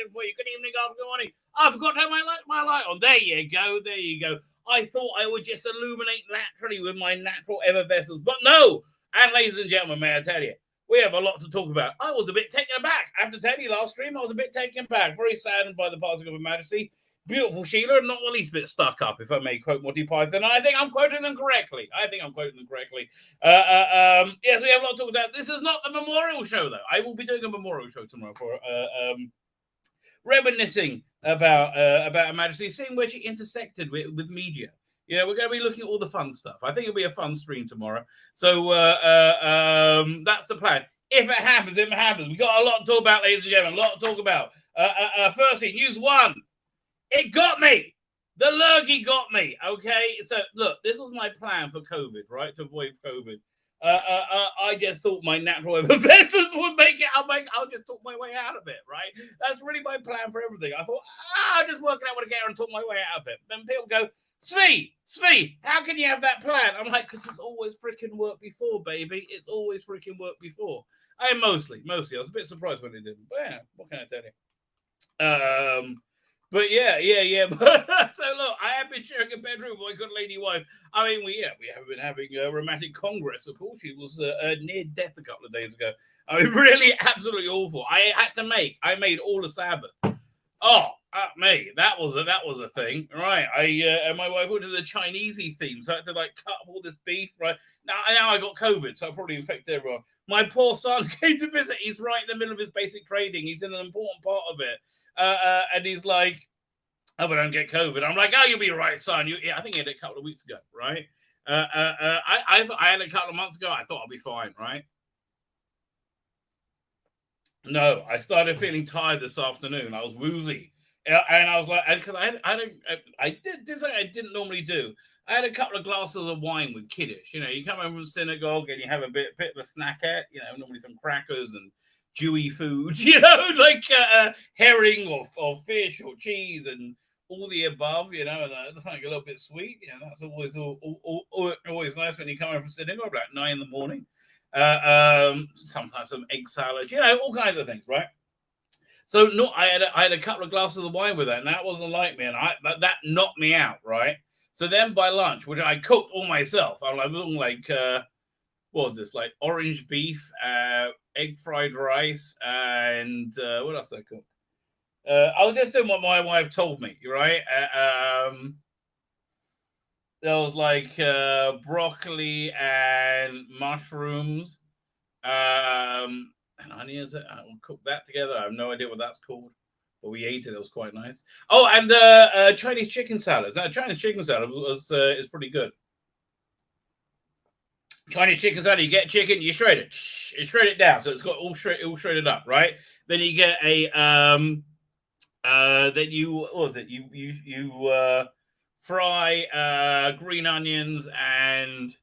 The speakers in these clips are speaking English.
good for you. Good evening, good morning. I forgot to have my light on. There you go. There you go. I thought I would just illuminate naturally with my natural effervescence, but no. And ladies and gentlemen, may I tell you, we have a lot to talk about. I was a bit taken aback. I have to tell you, last stream, I was a bit taken aback. Very saddened by the passing of Her Majesty. Beautiful Sheila, and not the least bit stuck up, if I may quote Monty Python. I think I'm quoting them correctly. Yes, we have a lot to talk about. This is not the memorial show, though. I will be doing a memorial show tomorrow for reminiscing about Her Majesty, seeing where she intersected with media. You know, we're going to be looking at all the fun stuff. I think it'll be a fun stream tomorrow. So that's the plan. If it happens, it happens. We've got a lot to talk about, ladies and gentlemen. A lot to talk about. Firstly, news one. It got me. The lurgy got me. Okay. So look, this was my plan for COVID, right? To avoid COVID. I just thought my natural effervescence would make it. I'll just talk my way out of it, right? That's really my plan for everything. I thought, I'll just work it out with a care and talk my way out of it. Then people go, Tzvi, how can you have that plan? I'm like, because it's always freaking worked before, baby. It's always freaking worked before. Mostly. I was a bit surprised when it didn't. But yeah, what can I tell you? But yeah. So look, I have been sharing a bedroom with my good lady wife. I mean, we have been having a romantic congress. Of course, she was near death a couple of days ago. I mean, really, absolutely awful. I made all the Sabbath. Oh, me, that was a thing, right? My wife went to the Chinesey theme, so I had to like cut up all this beef, right? Now I got COVID, so I probably infected everyone. My poor son came to visit. He's right in the middle of his basic trading. He's in an important part of it. And he's like, "Oh, but I don't get COVID." I'm like, "Oh, you'll be right, son." I think he had it a couple of weeks ago, right? I had it a couple of months ago. I thought I'd be fine, right? No, I started feeling tired this afternoon. I was woozy, and I was like, because I did something I didn't normally do. I had a couple of glasses of wine with Kiddush. You know, you come home from synagogue and you have a bit of a snackette. You know, normally some crackers and Jewy food, you know, like herring or fish or cheese and all the above, you know, and like a little bit sweet. You know, that's always nice when you come home from synagogue about 9 in the morning. Sometimes some egg salad, you know, all kinds of things, right? So no, I had a couple of glasses of wine with that, and that wasn't like me, and that knocked me out, right? So then by lunch, which I cooked all myself, I'm like what was this, like orange beef, egg fried rice, and what else did I cook? I was just doing what my wife told me, right? There was like broccoli and mushrooms, and onions. I'll cook that together. I have no idea what that's called, but we ate it. It was quite nice. Oh, and Chinese chicken salad. Now, Chinese chicken salad is pretty good. Chinese chicken salad, you get chicken, you shred it down, so it's got all shredded up, right? Then you get a then you fry green onions and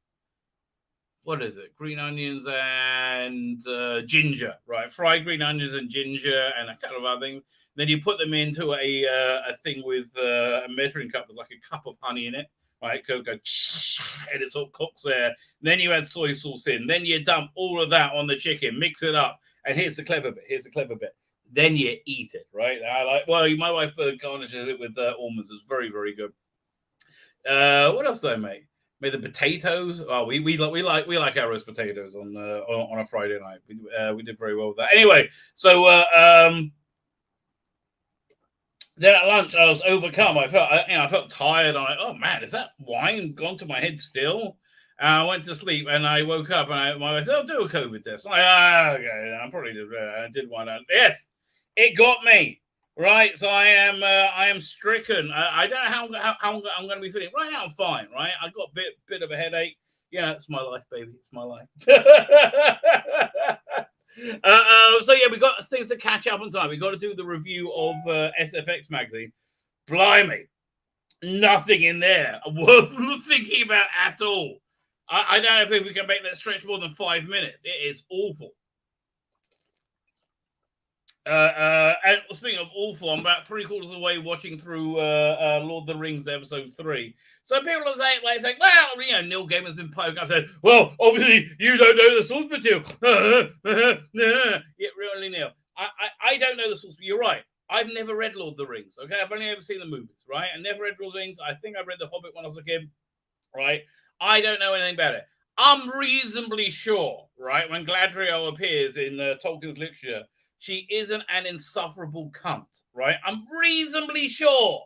what is it? Green onions and ginger, right? Fry green onions and ginger and a couple of other things. Then you put them into a thing with a measuring cup with like a cup of honey in it. Right, go, and it sort of cooks there. Then you add soy sauce in. Then you dump all of that on the chicken, mix it up. And here's the clever bit. Then you eat it, right? My wife garnishes it with almonds. It's very, very good. What else did I make? Made the potatoes. Oh, we like our roast potatoes on a Friday night. We did very well with that. Anyway, so then at lunch, I was overcome. I felt tired. I'm like, oh man, is that wine gone to my head still? I went to sleep and I woke up and my wife said, "I'll do a COVID test." I'm like, okay, I probably did. I did one. Yes, it got me. Right, so I am stricken. I don't know how I'm going to be feeling. Right now, I'm fine. Right, I got a bit of a headache. Yeah, it's my life, baby. It's my life. So yeah, we got things to catch up on time. We got to do the review of SFX magazine. Blimey, nothing in there worth thinking about at all. I don't know if we can make that stretch more than 5 minutes. It is awful. And speaking of awful, I'm about 3/4 of the way watching through Lord of the Rings episode 3. So people are saying, well, you know, Neil Gaiman's been poking up saying, well, obviously you don't know the source material. Yeah, really, Neil. I don't know the source. You're right. I've never read Lord of the Rings. Okay, I've only ever seen the movies, right? I never read Lord of the Rings. I think I read The Hobbit when I was a kid, right? I don't know anything about it. I'm reasonably sure, right, when Galadriel appears in Tolkien's literature, she isn't an insufferable cunt, right? I'm reasonably sure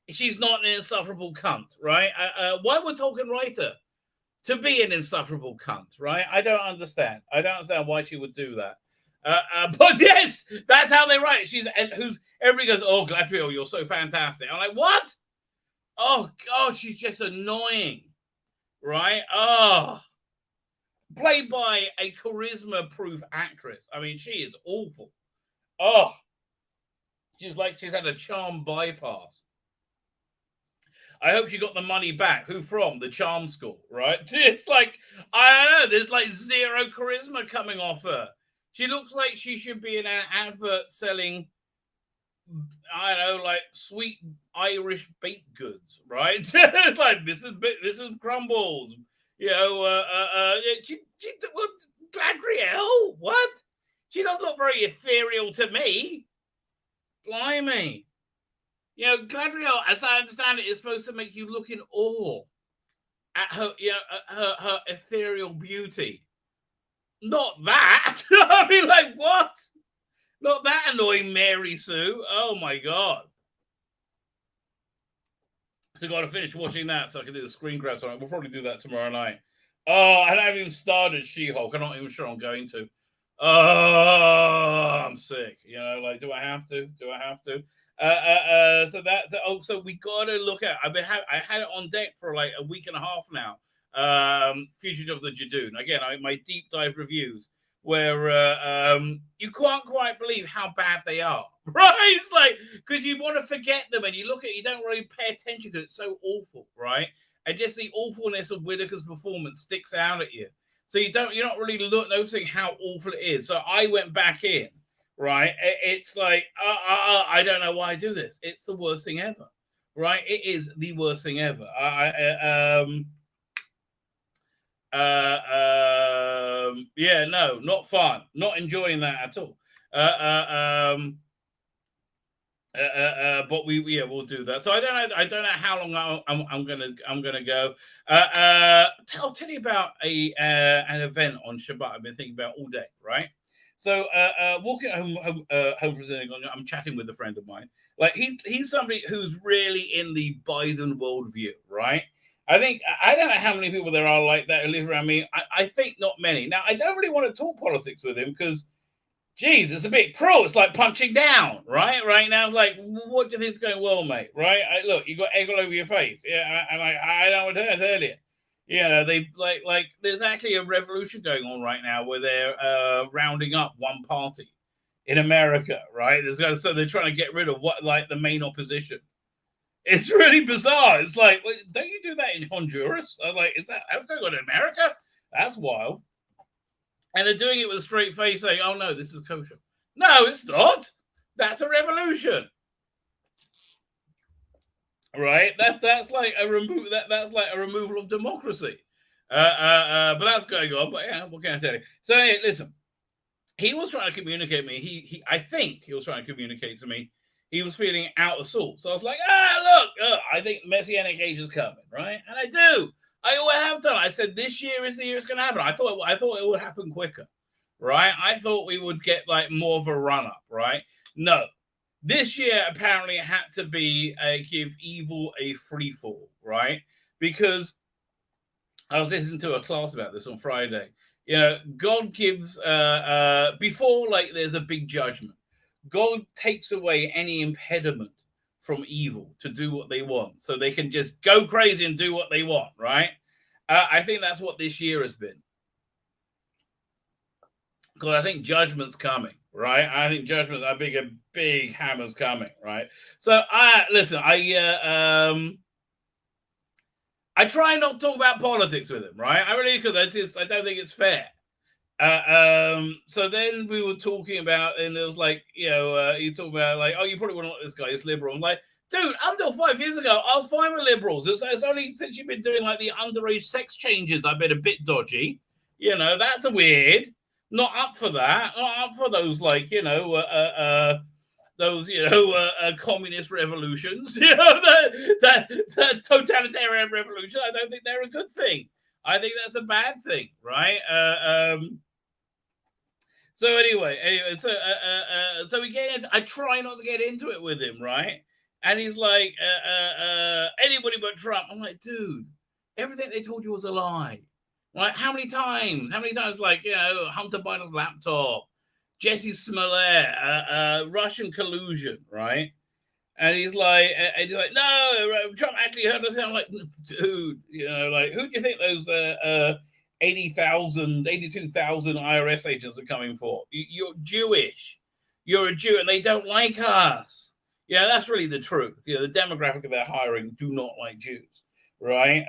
she's not an insufferable cunt, right? Why would Tolkien write her to be an insufferable cunt, right? I don't understand. I don't understand why she would do that. But yes, that's how they write. Everybody goes, oh, Galadriel, you're so fantastic. I'm like, what? Oh, God, she's just annoying, right? Oh, played by a charisma-proof actress. I mean, she is awful. Oh, she's had a charm bypass. I hope she got the money back. Who from? The charm school, right? It's like, I don't know, there's like zero charisma coming off her. She looks like she should be in an advert selling, I don't know, like sweet Irish baked goods, right? It's like, this is crumbles. You know, what, Galadriel? What? She doesn't look very ethereal to me. Blimey. You know, Galadriel, as I understand it, is supposed to make you look in awe at her, you know, her ethereal beauty. Not that. I mean, like, what? Not that annoying Mary Sue. Oh, my God. So I've got to finish watching that so I can do the screen grabs on it. We'll probably do that tomorrow night. Oh, I haven't even started She-Hulk. I'm not even sure I'm going to. Oh, I'm sick. You know, like, do I have to? Do I have to? So we got to look at. I had it on deck for like a week and a half now. Fugitive of the Judoon. Again, my deep dive reviews where you can't quite believe how bad they are, right? It's like, because you want to forget them and you look at it, you don't really pay attention because it's so awful, right? And just the awfulness of Whittaker's performance sticks out at you. So you're not really noticing how awful it is. So I went back in, right? It's like, I don't know why I do this. It's the worst thing ever, right? It is the worst thing ever. Yeah, no, not fun. Not enjoying that at all. But we'll do that. So I don't know how long I'm gonna go. I'll tell you about an event on Shabbat I've been thinking about all day, right? So walking home from synagogue, I'm chatting with a friend of mine. Like he's somebody who's really in the Biden worldview, right? I don't know how many people there are like that who live around me. I think not many. Now I don't really want to talk politics with him because, geez, it's a bit cruel. It's like punching down, right? Right now, it's like, what do you think's going well, mate? Right? Look, you got egg all over your face. Yeah, I know what I heard earlier. You know, they like there's actually a revolution going on right now where they're rounding up one party in America, right? So they're trying to get rid of what like the main opposition. It's really bizarre. It's like, don't you do that in Honduras? I was like, that's going on in America? That's wild. And they're doing it with a straight face, saying, "Oh no, this is kosher." No, it's not. That's a revolution, right? That's like a removal of democracy. But that's going on. But yeah, what can I tell you? So anyway, listen, he was trying to communicate me. I think he was trying to communicate to me. He was feeling out of sorts. So I was like, look, I think Messianic age is coming, right? And I do. I always have done. I said this year is the year it's going to happen. I thought it would happen quicker, right? I thought we would get like more of a run up, right? No, this year apparently it had to be give evil a free fall, right? Because I was listening to a class about this on Friday. You know, God gives before like there's a big judgment. God takes away any impediment from evil to do what they want, so they can just go crazy and do what they want, right? I think that's what this year has been, because I think judgment's coming, right? I think judgment, a big hammer's coming, right? So listen, I try not to talk about politics with him, right? I really, because I don't think it's fair. So then we were talking about, and it was like, you know, you talk about like, oh, you probably wouldn't like this guy, he's liberal. I'm like, dude, until 5 years ago, I was fine with liberals. It's only since you've been doing like the underage sex changes, I've been a bit dodgy. You know, that's weird. Not up for that. Not up for those, like, you know, those, communist revolutions, the totalitarian revolution. I don't think they're a good thing. I think that's a bad thing, right? So anyway, so we get into, I try not to get into it with him, right? And he's like, anybody but Trump. I'm like, dude, everything they told you was a lie. Right? How many times? Like, Hunter Biden's laptop, Jesse Smollett, Russian collusion, right? And he's like, no, Trump actually heard us. I'm like, dude, like, who do you think those 82,000 IRS agents are coming for? You're Jewish. You're a Jew, and they don't like us. Yeah, that's really the truth. The demographic of their hiring do not like Jews, right?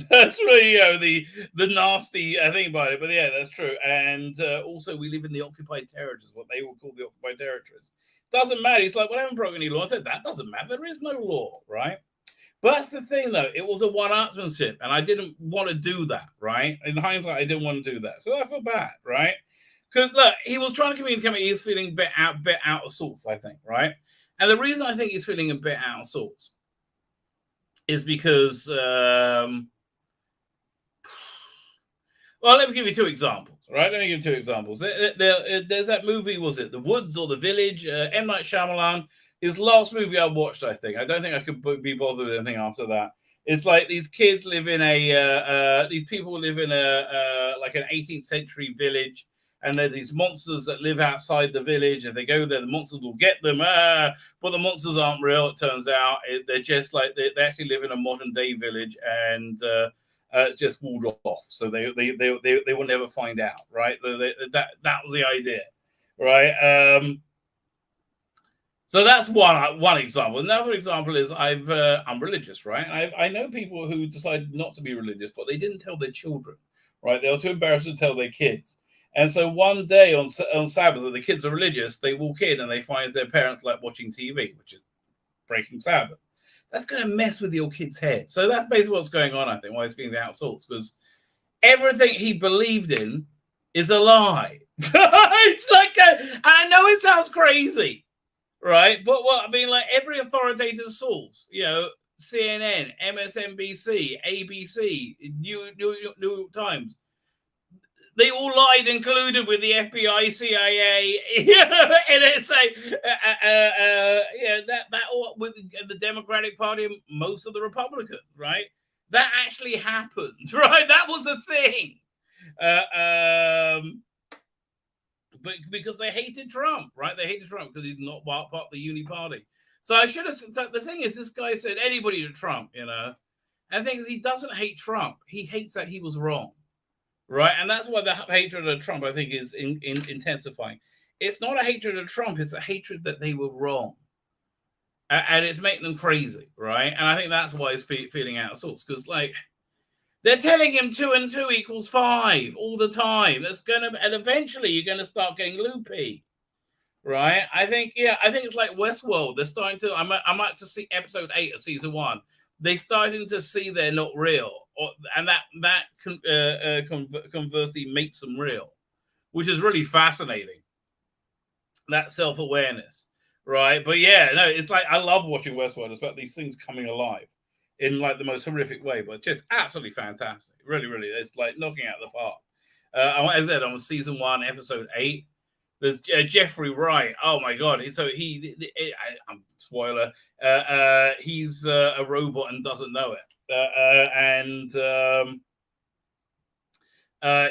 That's really the nasty thing about it. But yeah, that's true. And also, we live in the occupied territories, what they will call the occupied territories. Doesn't matter. He's like, well, I haven't broken any law. I said, that doesn't matter. There is no law, right? But that's the thing, though. It was a one-upsmanship, and I didn't want to do that, right? In hindsight, I didn't want to do that. So I feel bad, right? Because, look, he was trying to communicate he's feeling a bit out of sorts, I think, right? And the reason I think he's feeling a bit out of sorts is because, well, let me give you two examples, right? Let me give you two examples. There's that movie, was it The Woods or The Village? M. Night Shyamalan, his last movie I watched, I think. I don't think I could be bothered with anything after that. It's like these kids live in these people live in like an 18th century village, and there's these monsters that live outside the village. If they go there, the monsters will get them. But the monsters aren't real, it turns out. They're just like, they actually live in a modern day village, and just walled off, so they will never find out, right? That was the idea, right? So that's one example. Another example is I'm religious, right? I know people who decided not to be religious, but they didn't tell their children, right? They were too embarrassed to tell their kids. And so one day on Sabbath, when the kids are religious, they walk in and they find their parents like watching TV, which is breaking Sabbath. That's going to mess with your kid's head. So that's basically what's going on, I think, why he's feeling out of sorts, because everything he believed in is a lie. It's like, and I know it sounds crazy, right? But what I mean, like every authoritative source, CNN, MSNBC, ABC, New York Times, they all lied, included with the FBI, CIA, NSA, that all with the Democratic Party, most of the Republicans, right? That actually happened, right? That was a thing. But because they hated Trump, right? They hated Trump because he's not part of the Uni Party. So I should have. The thing is, this guy said anybody to Trump, And the thing is, he doesn't hate Trump. He hates that he was wrong. Right, and that's why the hatred of Trump, I think, is intensifying. It's not a hatred of Trump; it's a hatred that they were wrong, and it's making them crazy, right? And I think that's why he's feeling out of sorts, because like they're telling him 2 and 2 equals 5 all the time. And eventually you're gonna start getting loopy, right? I think it's like Westworld. They're starting to. I'm about to see episode 8 of season 1. They're starting to see they're not real. And that conversely makes them real, which is really fascinating. That self-awareness, right? But yeah, no, it's like I love watching Westworld. It's about these things coming alive in like the most horrific way, but just absolutely fantastic. Really, really, it's like knocking out the park. As I said, on season 1, episode 8. There's Jeffrey Wright. Oh my God! I'm spoiler. He's a robot and doesn't know it.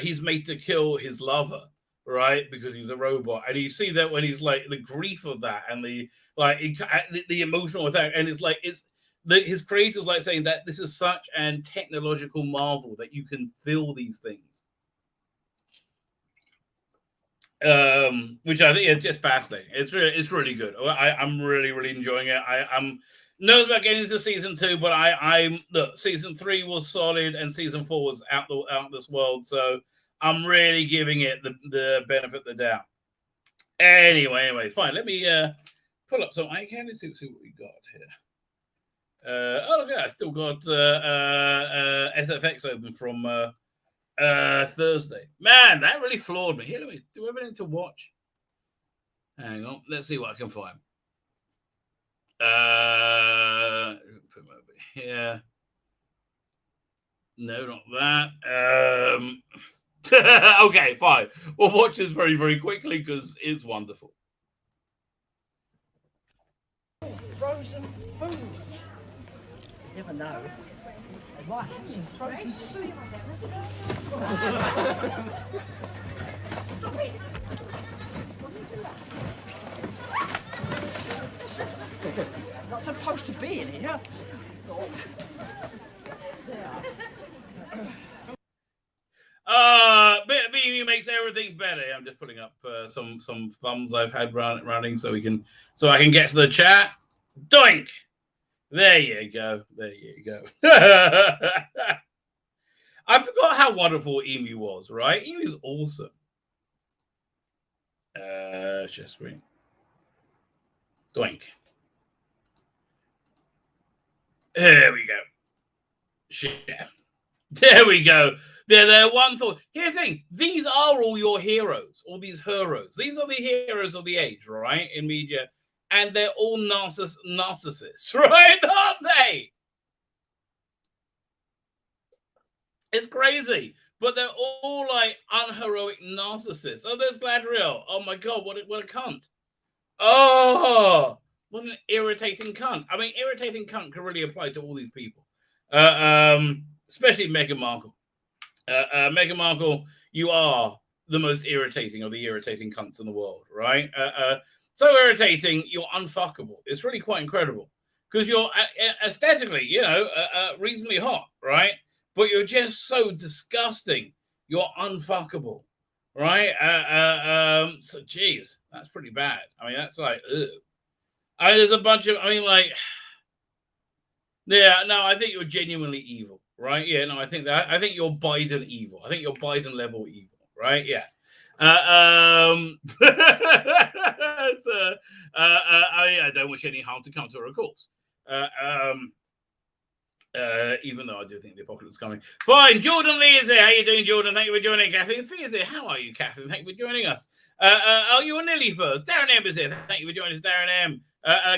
He's made to kill his lover, right? Because he's a robot, and you see that when he's like the grief of that, and the emotional attack, and his creators like saying that this is such an technological marvel that you can feel these things. Which I think is just fascinating. It's really good. I'm really, really enjoying it. I'm nervous about getting into season 2, but look, season 3 was solid and season 4 was out this world. So I'm really giving it the benefit of the doubt. Anyway, fine. Let me pull up some iCandy, see what we got here. Look, I still got SFX open from Thursday. Man, that really floored me. Here, do we have anything to watch? Hang on. Let's see what I can find. Put them over here. No, not that. Okay, fine. We'll watch this very, very quickly because it's wonderful. Frozen food. You never know. They might have some frozen soup. Stop it. Not supposed to be in here. Bit of BMU makes everything better. I'm just putting up some thumbs I've had running so I can get to the chat. Doink! There you go. There you go. I forgot how wonderful Emu was, right? Emu's awesome. Share screen. Doink. There we go. Share. There we go. They're one thought. Here's the thing. These are all your heroes, all these heroes. These are the heroes of the age, right? In media. And they're all narcissists, right? Aren't they? It's crazy. But they're all like unheroic narcissists. Oh, there's Gladriel. Oh my God, what a cunt. Oh, what an irritating cunt. I mean, irritating cunt can really apply to all these people. Especially Meghan Markle. Meghan Markle, you are the most irritating of the irritating cunts in the world, right? So irritating, you're unfuckable. It's really quite incredible because you're aesthetically, reasonably hot, right? But you're just so disgusting. You're unfuckable, right? So, geez, that's pretty bad. I mean, that's like, ugh. I mean, there's a bunch of, yeah, no, I think you're genuinely evil, right? Yeah, no, I think you're Biden evil. I think you're Biden level evil, right? Yeah. I don't wish any harm to come to her, of course. Even though I do think the apocalypse is coming. Fine, Jordan Lee is here. How you doing, Jordan? Thank you for joining. Catherine Fee is here. How are you, Catherine? Thank you for joining us. You were nearly first. Darren M is here. Thank you for joining us, Darren M.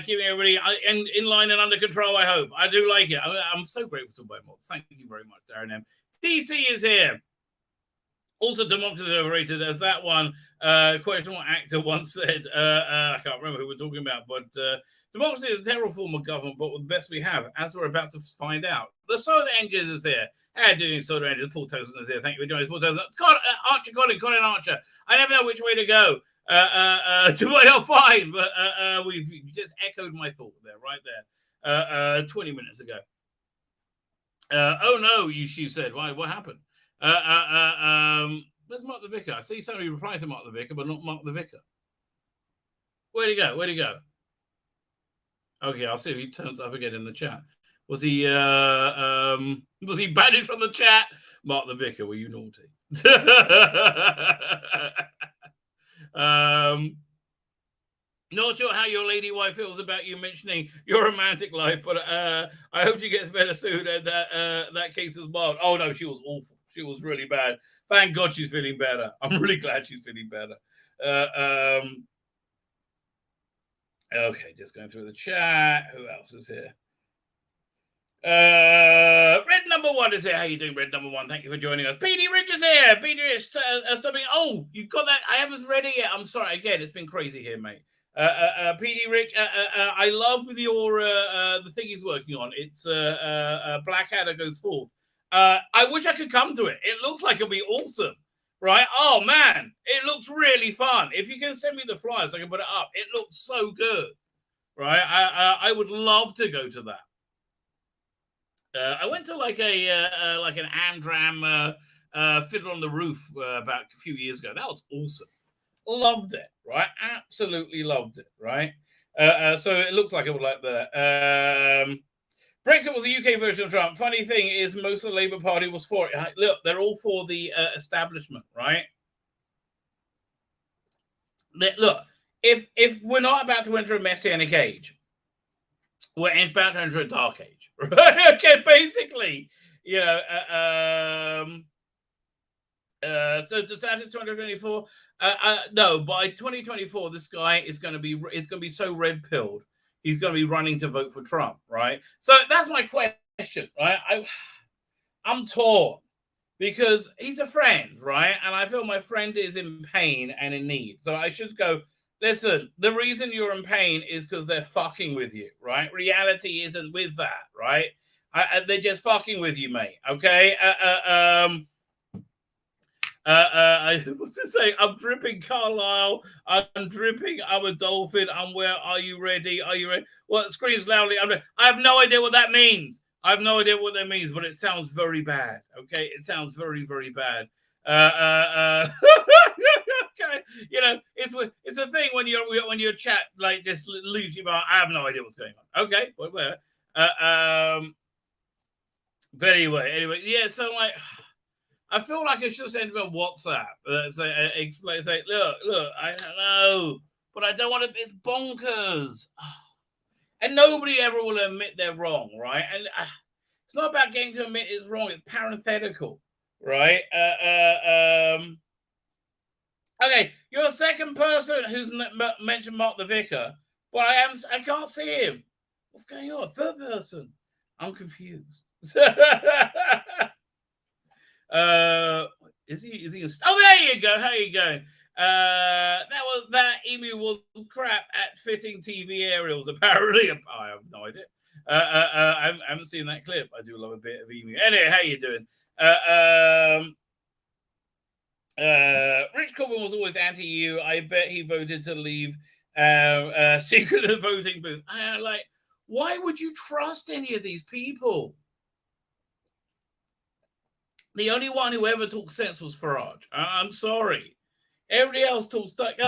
Keeping everybody in line and under control, I hope. I do like it. I'm so grateful to my mods. Thank you very much, Darren M. DC is here. Also, democracy is overrated, as that one questionable actor once said. I can't remember who we're talking about, but democracy is a terrible form of government, but the best we have, as we're about to find out. The Soda Engines is here. How are you doing, Soda Engines? Paul Tosin is here. Thank you for joining us, Paul Tosin. Colin Archer. I never know which way to go. Fine, but we just echoed my thought there, right there, 20 minutes ago. Oh no, you said. Why? What happened? Where's Mark the Vicar? I see somebody reply to Mark the Vicar, but not Mark the Vicar. Where'd he go? Okay, I'll see if he turns up again in the chat. Was he banished from the chat? Mark the Vicar, were you naughty? Not sure how your lady wife feels about you mentioning your romantic life, but I hope she gets better soon and that case is mild. Oh no, she was awful. She was really bad. Thank God she's feeling better. I'm really glad she's feeling better. Okay, just going through the chat. Who else is here? Red number one is here. How you doing, Red number one? Thank you for joining us. PD Rich is here. PD Rich stopping. Oh, you got that? I haven't read it yet. I'm sorry. Again, it's been crazy here, mate. PD Rich, I love your the thing he's working on. It's Blackadder Goes Forth. I wish I could come to it. It looks like it'll be awesome, right? Oh man, it looks really fun. If you can send me the flyers, I can put it up. It looks so good, right? I would love to go to that. I went to like an Amdram Fiddler on the Roof about a few years ago. That was awesome. Loved it, right? Absolutely loved it, right? So it looks like it would like that. Brexit was a UK version of Trump. Funny thing is, most of the Labour Party was for it. Look, they're all for the establishment, right? Look, if we're not about to enter a messianic age, we're about to enter a dark age, right? Okay, basically, So DeSantis 2024. No, by 2024, this guy is going to be so red pilled. He's going to be running to vote for Trump, right? So that's my question, right? I'm torn because he's a friend, right? And I feel my friend is in pain and in need. So I should go, listen, the reason you're in pain is because they're fucking with you, right? Reality isn't with that, right? They're just fucking with you, mate, okay? What's to say? I'm dripping Carlisle. I'm dripping. I'm a dolphin. I'm where? Are you ready? Are you ready? Well, it screams loudly. I have no idea what that means. I have no idea what that means, but it sounds very bad. Okay, it sounds very, very bad. Okay, you know, it's a thing when your chat like this leaves you. I have no idea what's going on. Okay, where? But anyway, yeah. So like, I feel like I should send him a WhatsApp. Say, look, I don't know, but I don't want to. It's bonkers. And nobody ever will admit they're wrong, right? And it's not about getting to admit it's wrong. It's parenthetical, right? Okay, you're the second person who's mentioned Mark the Vicar, but I can't see him. What's going on? Third person. I'm confused. Is he? Oh, there you go. How you going? That emu was crap at fitting TV aerials. Apparently, I have no idea. I haven't seen that clip. I do love a bit of emu. Anyway, how you doing? Rich Corbyn was always anti-EU. I bet he voted to leave secret voting booth. Like, why would you trust any of these people? The only one who ever talked sense was Farage. I'm sorry. Everybody else talks like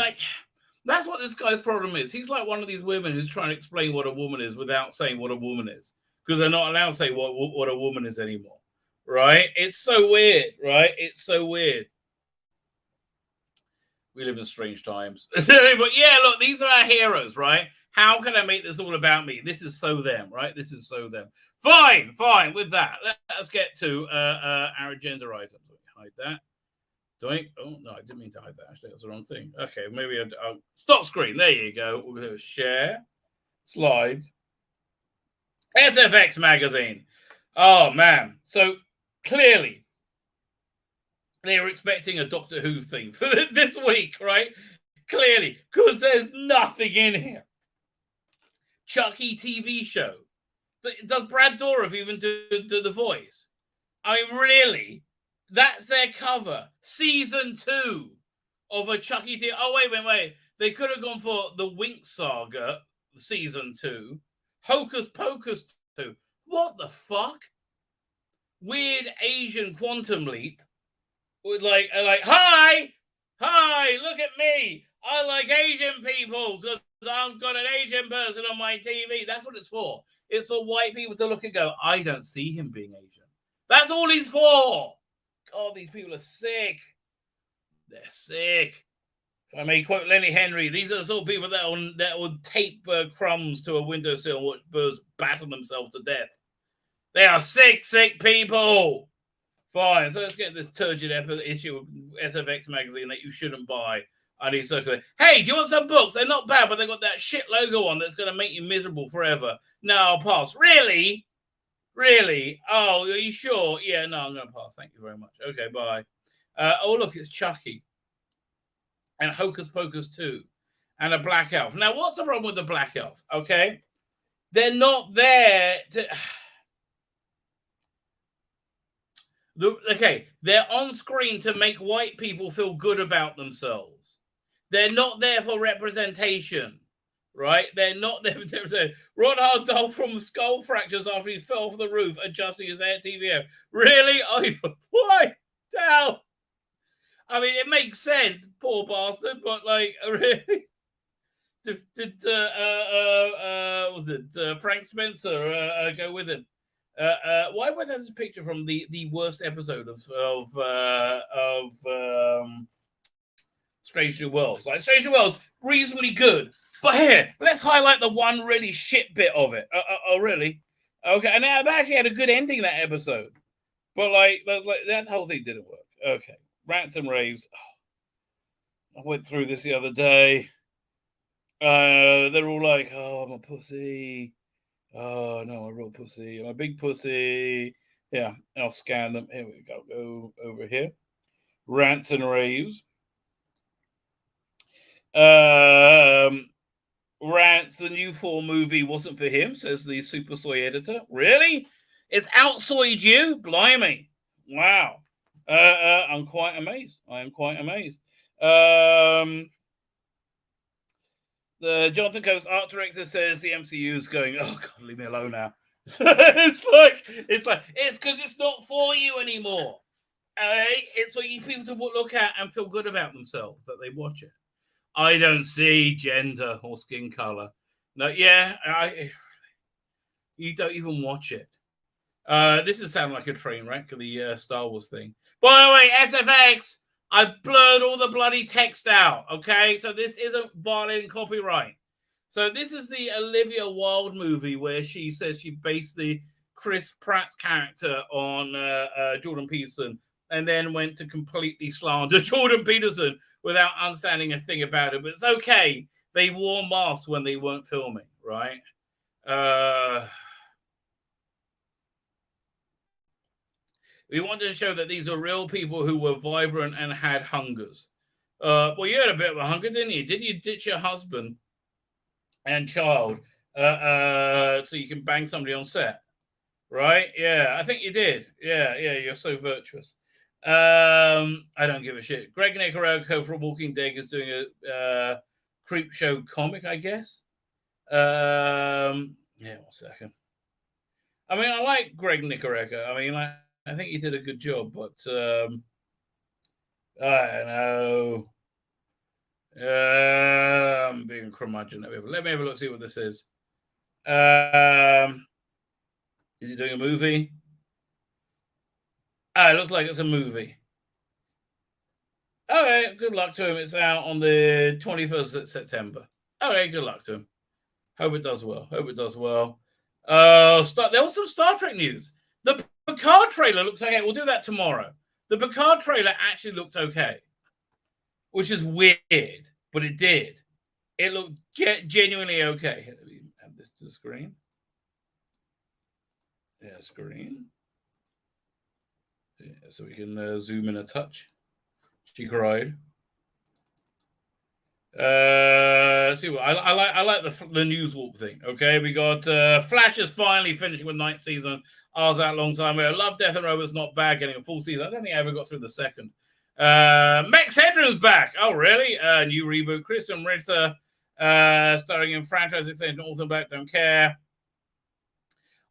that's what this guy's problem is. He's like one of these women who's trying to explain what a woman is without saying what a woman is, because they're not allowed to say what a woman is anymore, right? It's so weird, right? It's so weird. We live in strange times. But yeah, look, these are our heroes, right? How can I make this all about me? This is so them, right? This is so them. Fine. With that, let's get to our agenda items. Hide that. Oh, no, I didn't mean to hide that. Actually, that's the wrong thing. Okay, maybe I'll stop screen. There you go. We're going to share. Slides. SFX magazine. Oh, man. So, clearly, they were expecting a Doctor Who thing for this week, right? Clearly, because there's nothing in here. Chucky TV show. Does Brad Dourif even do the voice? I mean, really? That's their cover. Season 2 of a Chucky TV. Oh, wait. They could have gone for the Wink Saga Season 2. Hocus Pocus 2. What the fuck? Weird Asian Quantum Leap. With like, hi, look at me. I like Asian people because I've got an Asian person on my TV. That's what it's for. It's for white people to look and go, I don't see him being Asian. That's all he's for. God, these people are sick. They're sick. If I may quote Lenny Henry, these are the sort of people that will tape crumbs to a windowsill and watch birds battle themselves to death. They are sick people. Fine, so let's get this turgid issue of SFX magazine that you shouldn't buy. I need circulate. Hey, do you want some books? They're not bad, but they've got that shit logo on that's going to make you miserable forever. No, I'll pass. Really? Oh, are you sure? Yeah, no, I'm going to pass. Thank you very much. Okay, bye. Oh, look, it's Chucky. And Hocus Pocus 2. And a Black Elf. Now, what's the problem with the Black Elf? Okay? They're not there to... They're on screen to make white people feel good about themselves. They're not there for representation, right? They're not there. Rod Hard died from skull fractures after he fell off the roof, adjusting his TV air. Really? Why? Hell. I mean, it makes sense, poor bastard, but like, really? Did was it Frank Spencer go with him? Why was there a picture from the worst episode of Strange New Worlds? Like Strange New Worlds, reasonably good, but here let's highlight the one really shit bit of it. Oh, really? Okay, and they actually had a good ending that episode, but like that whole thing didn't work. Okay, Rants and raves. I went through this the other day. They're all like, "Oh, I'm a pussy. Oh no, I'm a real pussy. I'm a big pussy." Yeah, I'll scan them. Here we go. Go over here. Rants and raves. Rants, the new 4 movie wasn't for him, says the Super Soy editor. Really? It's outsoyed you? Blimey. Wow. I'm quite amazed. I am quite amazed. The Jonathan Coates art director says the MCU is going, oh God, leave me alone now. it's because it's not for you anymore. It's for you people to look at and feel good about themselves that they watch it. I don't see gender or skin color. No, yeah, you don't even watch it. This is sounding like a train wreck, the Star Wars thing. By the way, SFX, I blurred all the bloody text out, okay? So this isn't violating copyright. So this is the Olivia Wilde movie where she says she based the Chris Pratt's character on Jordan Peterson and then went to completely slander Jordan Peterson without understanding a thing about it. But it's okay. They wore masks when they weren't filming, right? We wanted to show that these are real people who were vibrant and had hungers. Well, you had a bit of a hunger, didn't you? Didn't you ditch your husband and child so you can bang somebody on set? Right? Yeah, I think you did. Yeah, you're so virtuous. I don't give a shit. Greg Nicarago from Walking Dead is doing a creep show comic, I guess. Yeah, 1 second. I mean, I like Greg Nicarago. I mean, I think he did a good job, but I don't know. I'm being curmudgeon. Let me have a look, see what this is. Is he doing a movie? It looks like it's a movie. Okay, good luck to him. It's out on the 21st of September. Okay, good luck to him. Hope it does well. There was some Star Trek news. The Picard trailer looks okay. We'll do that tomorrow. The Picard trailer actually looked okay, which is weird, but it did. It looked genuinely okay. Let me add this to the screen. Yeah, screen. Yeah, so we can zoom in a touch. She cried. See what I like the news warp thing. Okay, we got Flash is finally finishing with 9th season. I was out a long time ago. Love, Death and Robots not bad, getting a full season. I don't think I ever got through the second. Max Headroom's back. Oh, really? New reboot. Kristen Ritter starring in franchise extension. Orphan Black, don't care.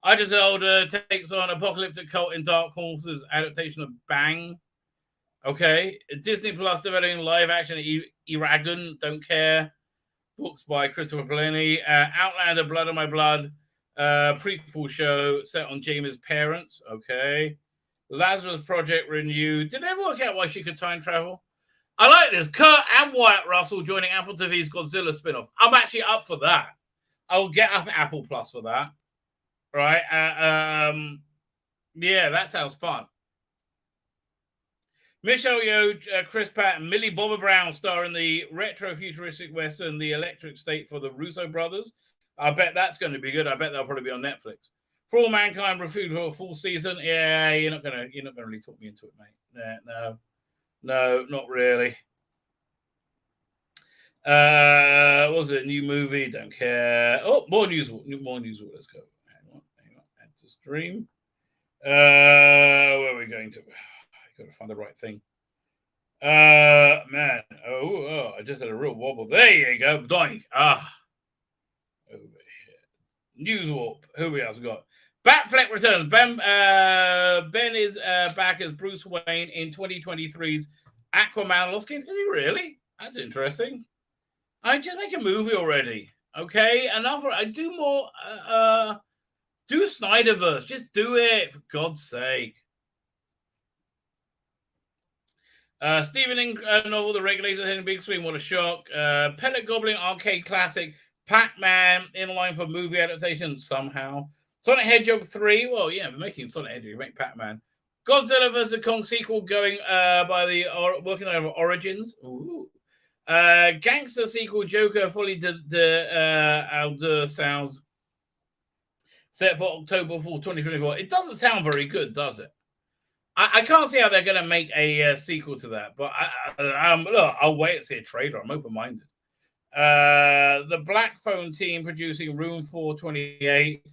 Idris Elba takes on apocalyptic cult in Dark Horse's adaptation of Bang. Okay. Disney Plus developing live action Eragon, don't care. Books by Christopher Pelini. Outlander, Blood of My Blood. Prequel show set on Jamie's parents. Okay. Lazarus Project renewed. Did they work out why she could time travel? I like this. Kurt and Wyatt Russell joining Apple TV's Godzilla spinoff. I'm actually up for that. I'll get up Apple Plus for that. Right. Yeah, that sounds fun. Michelle Yeoh, Chris Pratt, and Millie Bobby Brown star in the retro-futuristic western The Electric State for the Russo brothers. I bet that's going to be good. I bet that'll probably be on Netflix. For All Mankind, reviewed for a full season. Yeah, you're not gonna really talk me into it, mate. No, not really. What was it? A new movie? Don't care. Oh, more news. Let's go. Hang on. Add to stream. Where are we going to? I gotta find the right thing. Man. Oh, I just had a real wobble. There you go. Doink. Over here. News warp. Who we else got? Batfleck returns. Ben is back as Bruce Wayne in 2023's Aquaman Lost Kings. Is he really? That's interesting. I just make a movie already. Okay, I do more. Do Snyderverse. Just do it for God's sake. Stephen King novel, The Regulators hitting big screen. What a shock. Pellet Goblin arcade classic. Pac-Man in line for movie adaptation somehow. Sonic Hedgehog 3. Well, yeah, we're making Sonic Hedgehog. Make Pac-Man. Godzilla vs. Kong sequel going by the working over Origins. Ooh. Gangster sequel Joker fully outdoor sounds set for October 4, 2024. It doesn't sound very good, does it? I can't see how they're going to make a sequel to that, but look, I'll wait and see a trailer. I'm open-minded. The Black Phone team producing Room 428,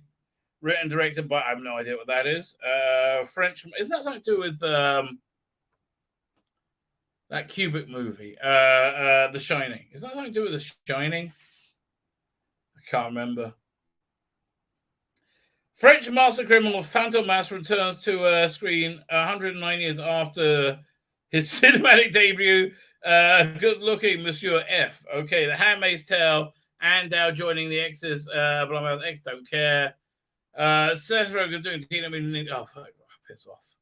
written and directed by, I have no idea what that is. French, isn't that something to do with that Kubrick movie, The Shining? Is that something to do with The Shining? I can't remember. French master criminal Fantomas returns to screen 109 years after his cinematic debut. Good-looking Monsieur F. Okay, The Handmaid's Tale, and now joining the X's. Blumhouse X don't care. Seth Rogen doing Tina Meaning. Oh, fuck, piss off.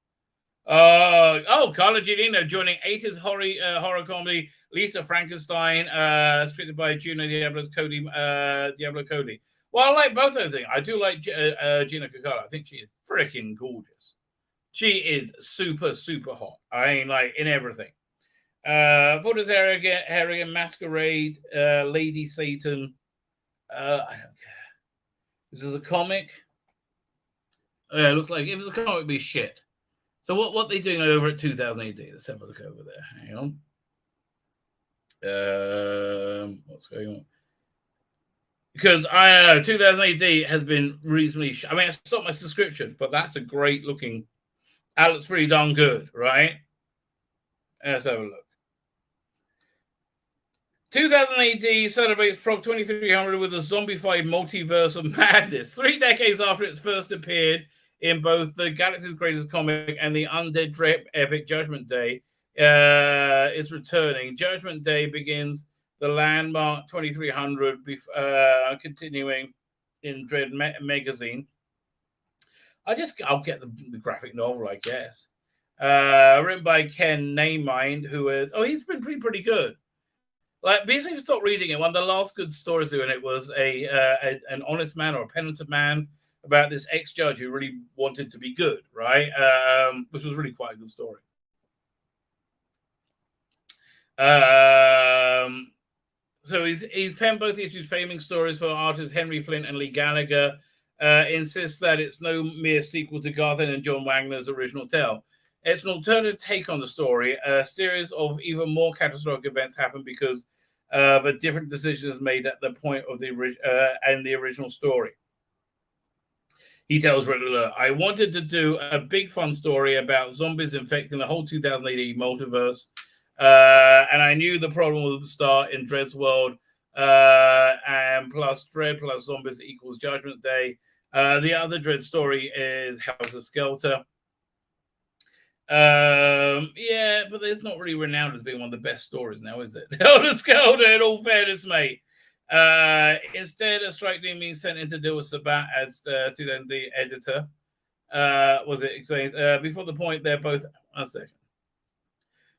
Carla Giardino joining 80s horror comedy Lisa Frankenstein, scripted by Gina Diablo Cody. Well, I like both those things. I do like Gina Carano. I think she is freaking gorgeous. She is super, super hot. I mean, like, in everything. Photos Harrigan, Masquerade, Lady Satan. I don't care. This is a comic. It looks like if it was a comic, it would be shit. So what they doing over at 2000 AD? Let's have a look over there. Hang on. What's going on? Because 2000 AD has been reasonably. I mean, I stopped my subscription, but that's a great looking. That looks pretty darn good, right? Let's have a look. 2000 AD celebrates Prog 2300 with a zombified multiverse of madness. 3 decades after it first appeared in both the Galaxy's Greatest Comic and the Undead Dread epic Judgment Day, is returning. Judgment Day begins the landmark 2300, continuing in Dread magazine. I'll get the graphic novel, I guess. Written by Ken Namind, who is he's been pretty good. Like, basically, stop reading it. One of the last good stories in it was an honest man or a penitent man about this ex-judge who really wanted to be good, right? Which was really quite a good story. So he's penned both issues, faming stories for artists Henry Flint and Lee Gallagher. Insists that it's no mere sequel to Garth and John Wagner's original tale. It's an alternative take on the story. A series of even more catastrophic events happen because of a different decisions made at the point of the original story. He tells Riddler, I wanted to do a big fun story about zombies infecting the whole 2000 AD multiverse. And I knew the problem would start in Dread's world. And plus Dread plus zombies equals Judgment Day. The other Dread story is Helter Skelter. Yeah, but it's not really renowned as being one of the best stories now, is it? Helter Skelter, in all fairness, mate. Instead, a strike team being sent in to deal with Sabat as to then the editor. Was it explained? Before the point, they're both. One second.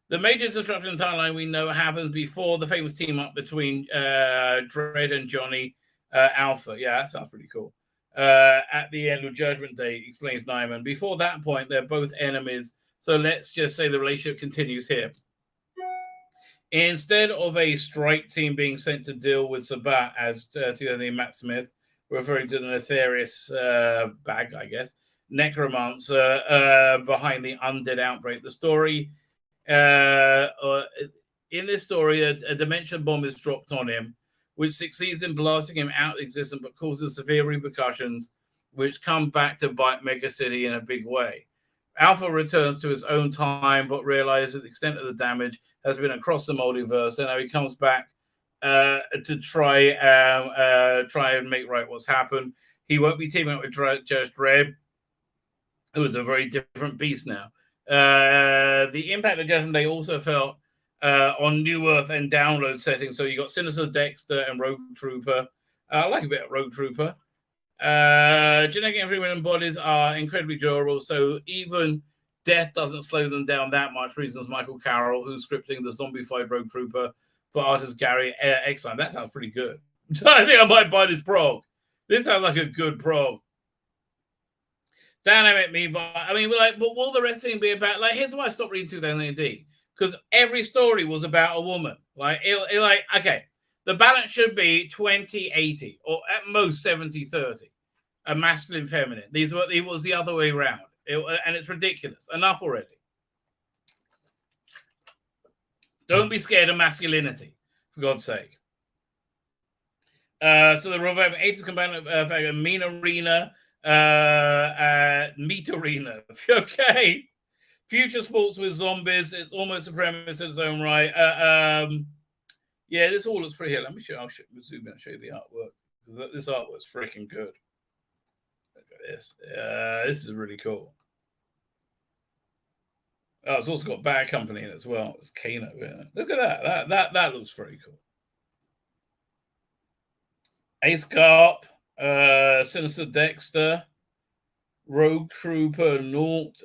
The major disruption in timeline we know happens before the famous team up between Dread and Johnny Alpha. Yeah, that sounds pretty cool. At the end of Judgment Day, explains Nyman. Before that point, they're both enemies. So let's just say the relationship continues here. Instead of a strike team being sent to deal with Sabat as to Matt Smith, referring to the nefarious bag, I guess, necromancer behind the undead outbreak. The story, in this story, a dimension bomb is dropped on him, which succeeds in blasting him out of existence, but causes severe repercussions, which come back to bite Mega City in a big way. Alpha returns to his own time, but realizes the extent of the damage has been across the multiverse, and now he comes back to try and make right what's happened. He won't be teaming up with Judge Dredd, who is a very different beast now. The impact of Judgment Day also felt on New Earth and download settings. So you got Sinister, Dexter, and Rogue Trooper. I like a bit of Rogue Trooper. Genetic and bodies are incredibly durable, so even death doesn't slow them down that much, reasons Michael Carroll, who's scripting the zombified Rogue Trooper for artist Gary Exline. That sounds pretty good. I think I might buy this prog. This sounds like a good prog. Dynamic me, but I mean, we're like, but what will the rest thing be about? Like, here's why I stopped reading 2000 AD, because every story was about a woman. Like, okay, the balance should be 20-80, or at most 70-30, a masculine, feminine. It was the other way around, and it's ridiculous. Enough already. Don't be scared of masculinity, for God's sake. So the revival 80s combined Mean Arena, Meat Arena. Okay. Future sports with zombies. It's almost a premise in its own right. Yeah, this all looks pretty here. Let me show. I'll zoom in and show you the artwork. This artwork's freaking good. Look at this. This is really cool. Oh, it's also got Bad Company in it as well. It's Kano. Look at that. That looks very cool. Ace Garp, Sinister Dexter, Rogue Trooper, Naught,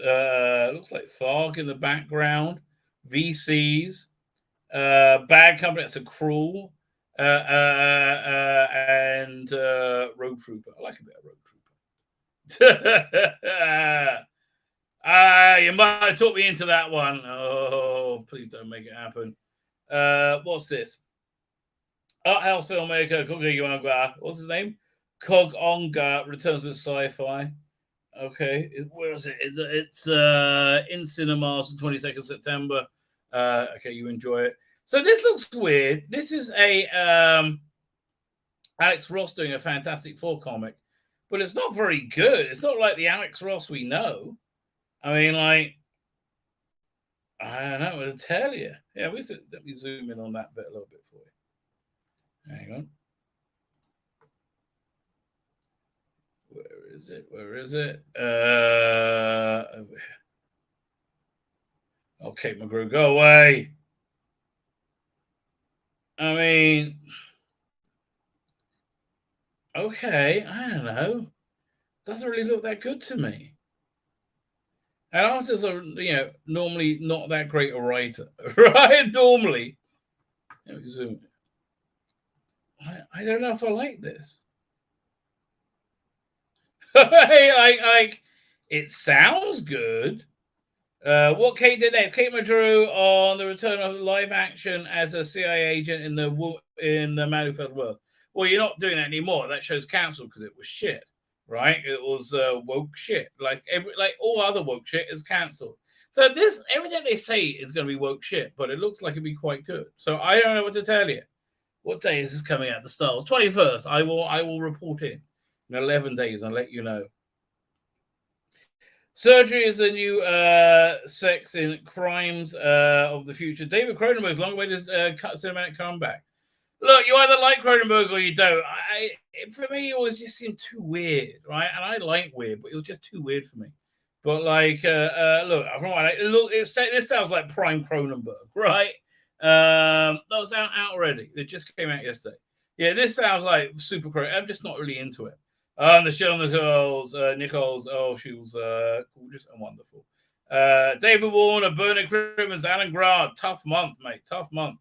looks like Tharg in the background, VCs, Bad Company, that's a Cruel, and Rogue Trooper. I like a bit of Rogue Trooper. You might have talked me into that one. Oh, please don't make it happen. What's this? Art house filmmaker Koga, what's his name? Kog Onga returns with sci-fi. Okay, where is it? It's in cinemas on 22nd September. Okay, you enjoy it. So this looks weird. This is a Alex Ross doing a Fantastic Four comic, but it's not very good. It's not like the Alex Ross we know. I mean, like, I don't know what to tell you. Yeah, let me zoom in on that bit a little bit for you. Hang on. Where is it? Over here. Oh, Kate McGrew, go away. I mean, okay, I don't know. Doesn't really look that good to me. And artists are, normally not that great a writer, right? Normally. Let me zoom. I don't know if I like this. like, it sounds good. What Kate did next? Kate McGrew on the return of live action as a CIA agent in the Man Who Fell to Earth. Well, you're not doing that anymore. That show's cancelled because it was shit, right? It was woke shit. Like all other woke shit is cancelled. So everything they say is going to be woke shit, but it looks like it'd be quite good. So I don't know what to tell you. What day is this coming out? The Stars 21st. I will report in 11 days and let you know. Surgery is the new sex in crimes of the future. David Cronenberg's long-awaited cinematic comeback. Look, you either like Cronenberg or you don't. For me, it was just seemed too weird, right? And I like weird, but it was just too weird for me. But like, look, this sounds like prime Cronenberg, right? That was out already. It just came out yesterday. Yeah, this sounds like super Cronenberg. I'm just not really into it. The show on the Nichols. Oh, she was gorgeous and wonderful. David Warner, Bernard Crimmins, Alan Grant. Tough month, mate. Tough month.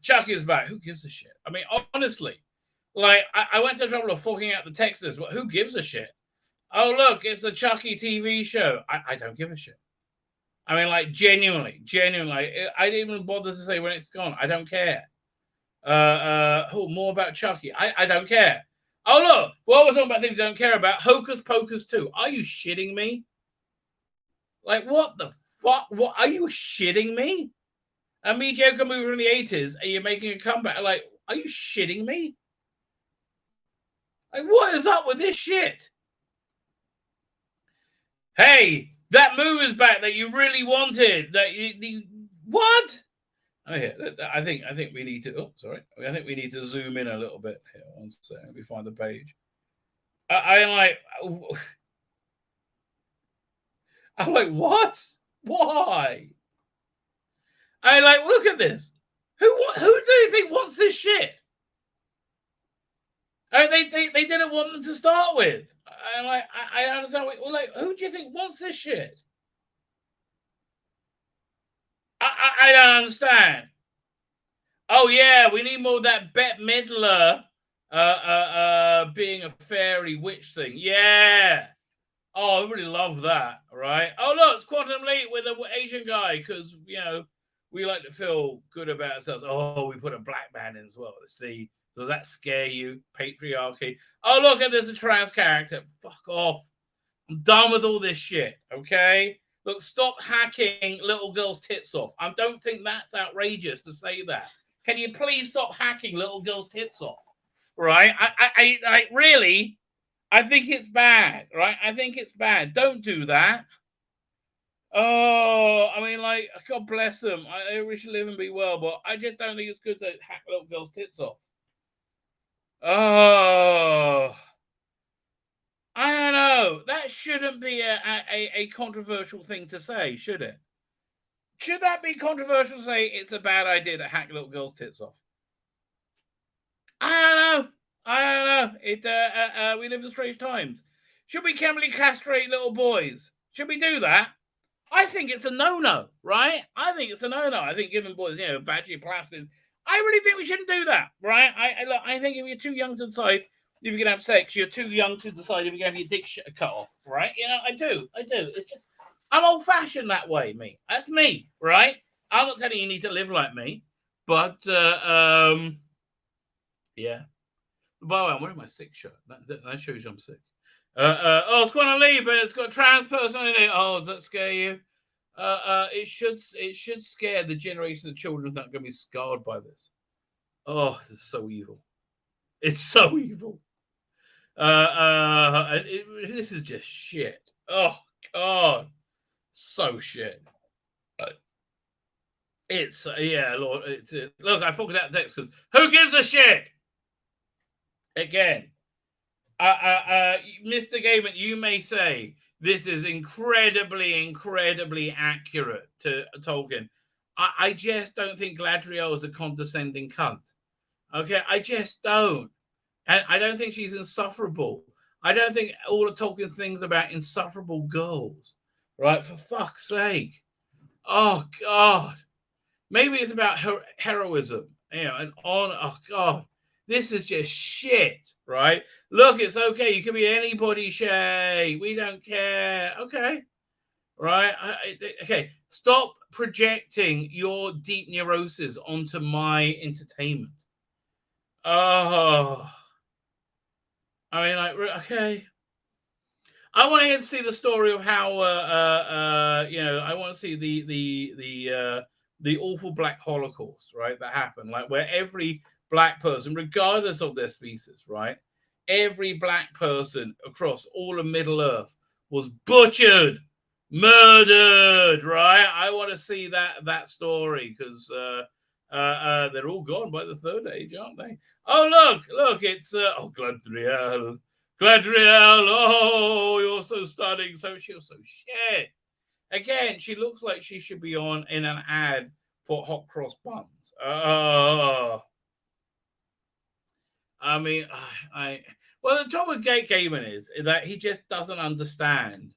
Chucky is back. Who gives a shit? I mean, honestly, like I went to the trouble of forking out the text list, but who gives a shit? Oh, look, it's a Chucky TV show. I don't give a shit. I mean, like, genuinely. I didn't even bother to say when it's gone. I don't care. More about Chucky. I don't care. Oh, look, while we're talking about things we don't care about, Hocus Pocus 2. Are you shitting me? Like, what the fuck? What? Are you shitting me? A mediocre movie from the 80s, and you're making a comeback. Like, are you shitting me? Like, what is up with this shit? Hey, that move is back that you really wanted. What? Oh, yeah, I think we need to. Oh, sorry. I think we need to zoom in a little bit here. One second. Let me find the page. I'm like, what? Why? Look at this. Who do you think wants this shit? I mean, they didn't want them to start with. I understand. Who do you think wants this shit? I don't understand. Oh yeah, we need more of that Bette Midler being a fairy witch thing. Yeah. Oh, I really love that, right? Oh, look, it's Quantum Leap with an Asian guy because, we like to feel good about ourselves. Oh, we put a black man in as well. See, does that scare you? Patriarchy. Oh, look, and there's a trans character. Fuck off. I'm done with all this shit, okay? Look, stop hacking little girls' tits off. I don't think that's outrageous to say that. Can you please stop hacking little girls' tits off? Right? I really, I think it's bad, right? I think it's bad. Don't do that. Oh, I mean, like, God bless them. I wish you live and be well, but I just don't think it's good to hack little girls' tits off. Oh, I don't know. That shouldn't be a controversial thing to say, should it? Should that be controversial to say it's a bad idea to hack little girls' tits off? I don't know. We live in strange times. Should we chemically castrate little boys? Should we do that? I think it's a no-no, right? I think it's a no-no. I think giving boys, vaginoplasties, I really think we shouldn't do that, right? I think if you're too young to decide if you're going to have sex, you're too young to decide if you're going to have your dick cut off, right? I do. It's just, I'm old-fashioned that way, me. That's me, right? I'm not telling you need to live like me, but, yeah. By the way, I'm wearing my sick shirt. That shows you I'm sick. It's going to leave, but it's got a trans person in it. Oh, does that scare you? It should scare the generation of children that are going to be scarred by this. Oh, this is so evil. It's so evil. This is just shit. Oh God, so shit. It's Lord. Look, I forgot that text because who gives a shit? Again. Mr. Gaiman, you may say this is incredibly accurate to Tolkien. I just don't think Galadriel is a condescending cunt. Okay, I just don't. And I don't think she's insufferable. I don't think all of Tolkien things about insufferable girls, right? For fuck's sake. Oh, God. Maybe it's about heroism, and on. Oh, God. This is just shit, right? Look, it's okay. You can be anybody, Shay. We don't care. Okay. Right? Okay. Stop projecting your deep neurosis onto my entertainment. Oh. I mean, okay. I want to see the story of how, I want to see the awful Black Holocaust, right? That happened, like where every Black person, regardless of their species, right? Every Black person across all of Middle Earth was butchered, murdered, right? I want to see that story because they're all gone by the third age, aren't they? Oh, look, it's Galadriel. Galadriel, oh, you're so stunning, so shit. Again, she looks like she should be in an ad for hot cross buns. I mean, well, the trouble with Gaiman is that he just doesn't understand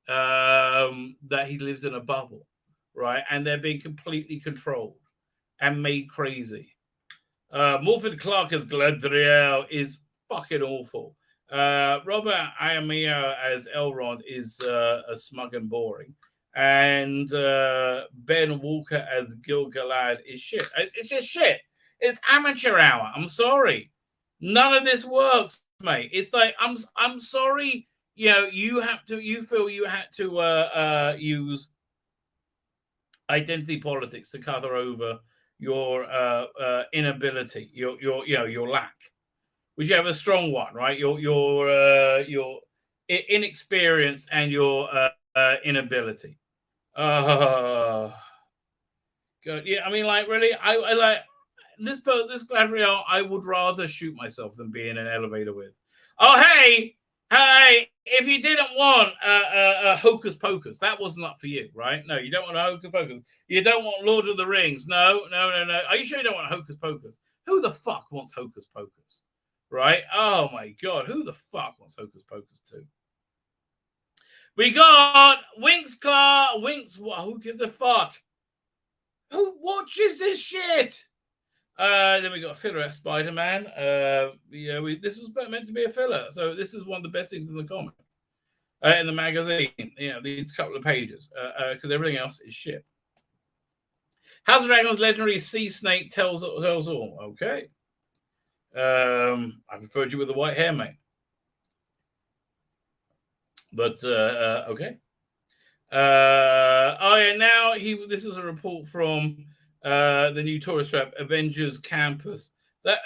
that he lives in a bubble, right? And they're being completely controlled and made crazy. Morford Clark as Galadriel is fucking awful. Robert Iamillo as Elrond is smug and boring. And Ben Walker as Gil-galad is shit. It's just shit. It's amateur hour. I'm sorry. None of this works, mate. It's like I'm sorry. You feel you had to use identity politics to cover over your inability, your lack, which you have a strong one, right? Your inexperience and your inability. God, yeah. I mean, like, really, I like this Galadriel. I would rather shoot myself than be in an elevator with. Oh, hey, if you didn't want a Hocus Pocus, that wasn't up for you, right? No, you don't want a Hocus Pocus. You don't want Lord of the Rings. No. Are you sure you don't want a Hocus Pocus? Who the fuck wants Hocus Pocus? Right? Oh, my God. Who the fuck wants Hocus Pocus 2? We got Winx Clark. Winx, who gives a fuck? Who watches this shit? Then we got a filler at Spider-Man. This was meant to be a filler, so this is one of the best things in the comic. in the magazine. You know, these couple of pages, because everything else is shit. House of Dragons legendary sea snake tells all. Okay. I preferred you with the white hair, mate. But okay. Oh yeah, now this is a report from the new tourist trap, Avengers Campus.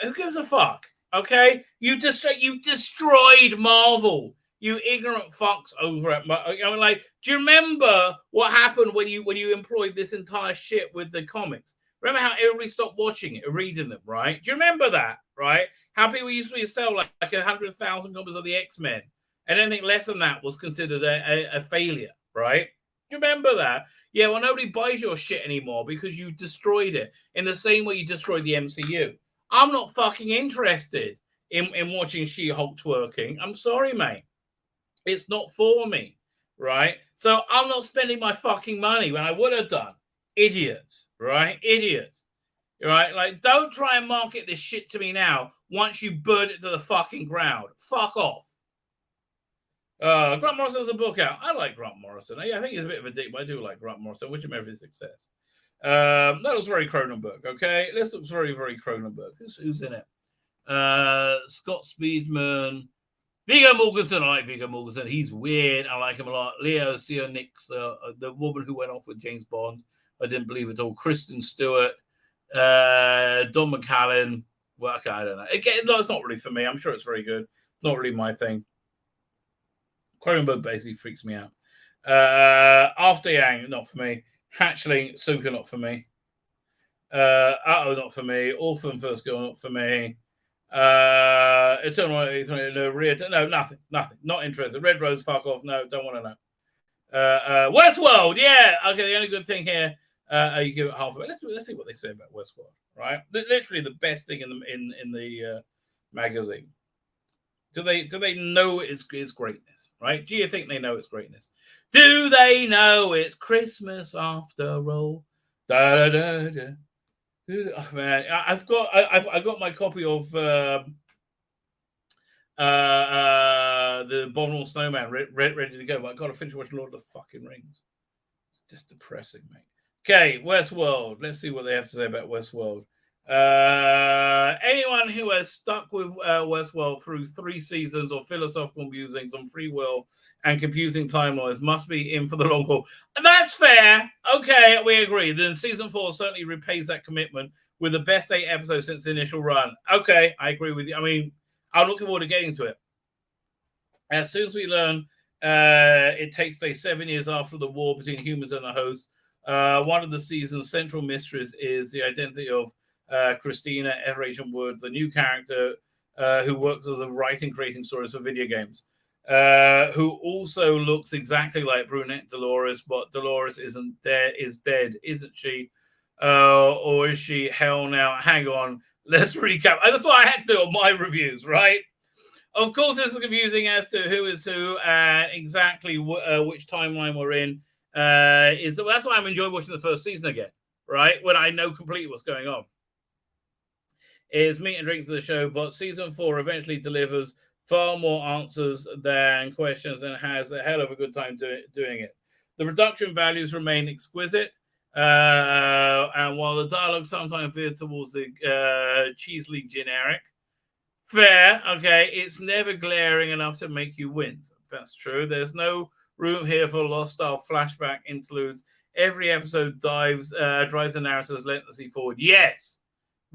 Who gives a fuck? Okay, you destroyed Marvel. You ignorant fucks over at I mean, like, do you remember what happened when you employed this entire shit with the comics? Remember how everybody stopped watching it, reading them, right? Do you remember that, right? How people used to sell like 100,000 copies of the X-Men, and anything less than that was considered a failure, right? Do you remember that? Yeah, well, nobody buys your shit anymore because you destroyed it in the same way you destroyed the MCU. I'm not fucking interested in watching She-Hulk twerking. I'm sorry, mate. It's not for me, right? So I'm not spending my fucking money when I would have done. Idiots, right? Idiots, right? Like, don't try and market this shit to me now once you burn it to the fucking ground. Fuck off. Grant Morrison has a book out. I like Grant Morrison. I think he's a bit of a dick, but I do like Grant Morrison. Wish him every success. That looks very Cronenberg, okay? This looks very, very Cronenberg. Who's in it? Scott Speedman. Viggo Mortensen. I like Viggo Mortensen. He's weird. I like him a lot. Leo Sionix, the woman who went off with James Bond. I didn't believe it all. Kristen Stewart. Don McCallan. Well, okay, I don't know. Again, no, it's not really for me. I'm sure it's very good. Not really my thing. Cronenberg basically freaks me out. After Yang, not for me. Hatchling, Suka, not for me. Not for me. Orphan First Girl, not for me. Eternal, no, nothing. Not interested. Red Rose, fuck off. No, don't want to know. Westworld, yeah. Okay, the only good thing here, you give it half of it. Let's see what they say about Westworld. Right, literally the best thing in the magazine. Do they know it's greatness? Right? Do you think they know it's greatness? Do they know it's Christmas after all? Da, da, da, da. Oh, man, I've got my copy of the Abominable Snowman ready to go, but I've got to finish watching Lord of the fucking Rings. It's just depressing, mate. Okay, Westworld. Let's see what they have to say about Westworld. Anyone who has stuck with Westworld through 3 seasons of philosophical musings on free will and confusing timelines must be in for the long haul. And that's fair. Okay, we agree. Then season 4 certainly repays that commitment with the best 8 episodes since the initial run. Okay, I agree with you. I mean, I'm looking forward to getting to it. As soon as we learn it takes place 7 years after the war between humans and the host, one of the season's central mysteries is the identity of Christina Everation Wood, the new character who works as a writing, creating stories for video games, who also looks exactly like brunette Dolores, but Dolores is dead, isn't she? Or is she? Hell now. Hang on. Let's recap. That's what I had to do on my reviews, right? Of course, this is confusing as to who is who and exactly which timeline we're in. That's why I'm enjoying watching the first season again, right? When I know completely what's going on. Is meat and drink to the show, but season 4 eventually delivers far more answers than questions and has a hell of a good time doing it. The production values remain exquisite, and while the dialogue sometimes veers towards the cheesily generic, fair, okay, it's never glaring enough to make you wince. That's true. There's no room here for Lost-style flashback interludes. Every episode drives the narrative relentlessly forward. Yes.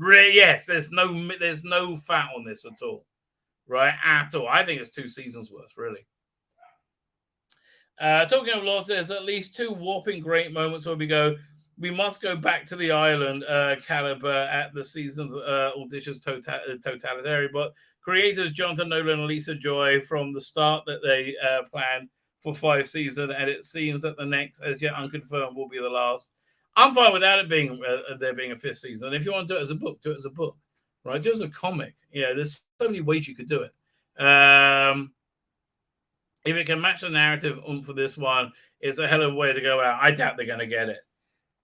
Yes, there's no fat on this at all, right? At all. I think it's 2 seasons worth, really. Talking of Lost, there's at least 2 warping great moments where we must go back to the island caliber at the season's auditions totalitarian, but creators Jonathan Nolan and Lisa Joy from the start that they planned for 5 seasons, and it seems that the next, as yet unconfirmed, will be the last. I'm fine without it being there being a 5th season. And if you want to do it as a book, do it as a book, right? Do it as a comic. Yeah, there's so many ways you could do it. If it can match the narrative for this one, it's a hell of a way to go out. I doubt they're going to get it.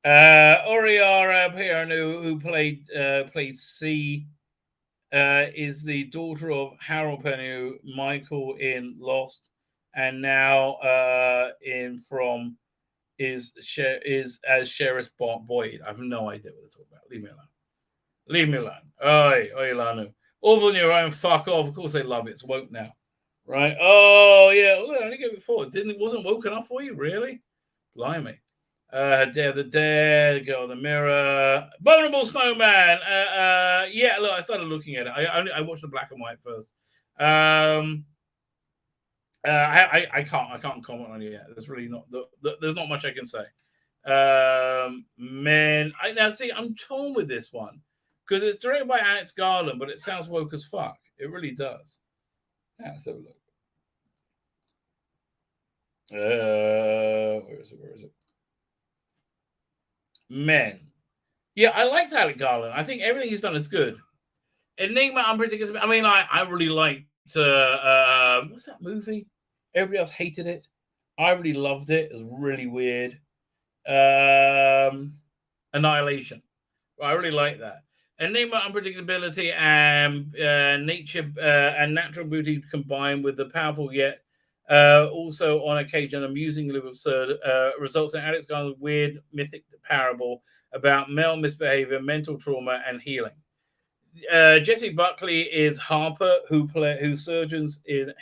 Oriara Piranu, who played C, is the daughter of Harold Penny, Michael in Lost, and now in from is as Sheriff Boyd. I have no idea what they're talking about. Leave me alone. Leave me alone. Oi, Lanu. All on your own, fuck off. Of course they love it. It's woke now. Right? Oh, yeah. Well, I only gave it 4. It wasn't woke enough for you? Really? Blimey. Day of the Dead, Girl in the Mirror, Vulnerable Snowman. Yeah, look, I started looking at it. I watched the black and white first. I can't comment on it yet. There's really not there's not much I can say. Man, I'm torn with this one because it's directed by Alex Garland, but it sounds woke as fuck. It really does. Yeah, let's have a look. Where is it? Men. Yeah, I liked Alex Garland. I think everything he's done is good. Enigma, Unpredictable. I mean, I really liked what's that movie? Everybody else hated it. I really loved it. It was really weird. Annihilation. I really like that. Enigma, unpredictability, and nature and natural beauty combined with the powerful yet also on occasion amusingly absurd results in Alex Garland's weird mythic parable about male misbehavior, mental trauma, and healing. Jesse Buckley is Harper, who surgeons in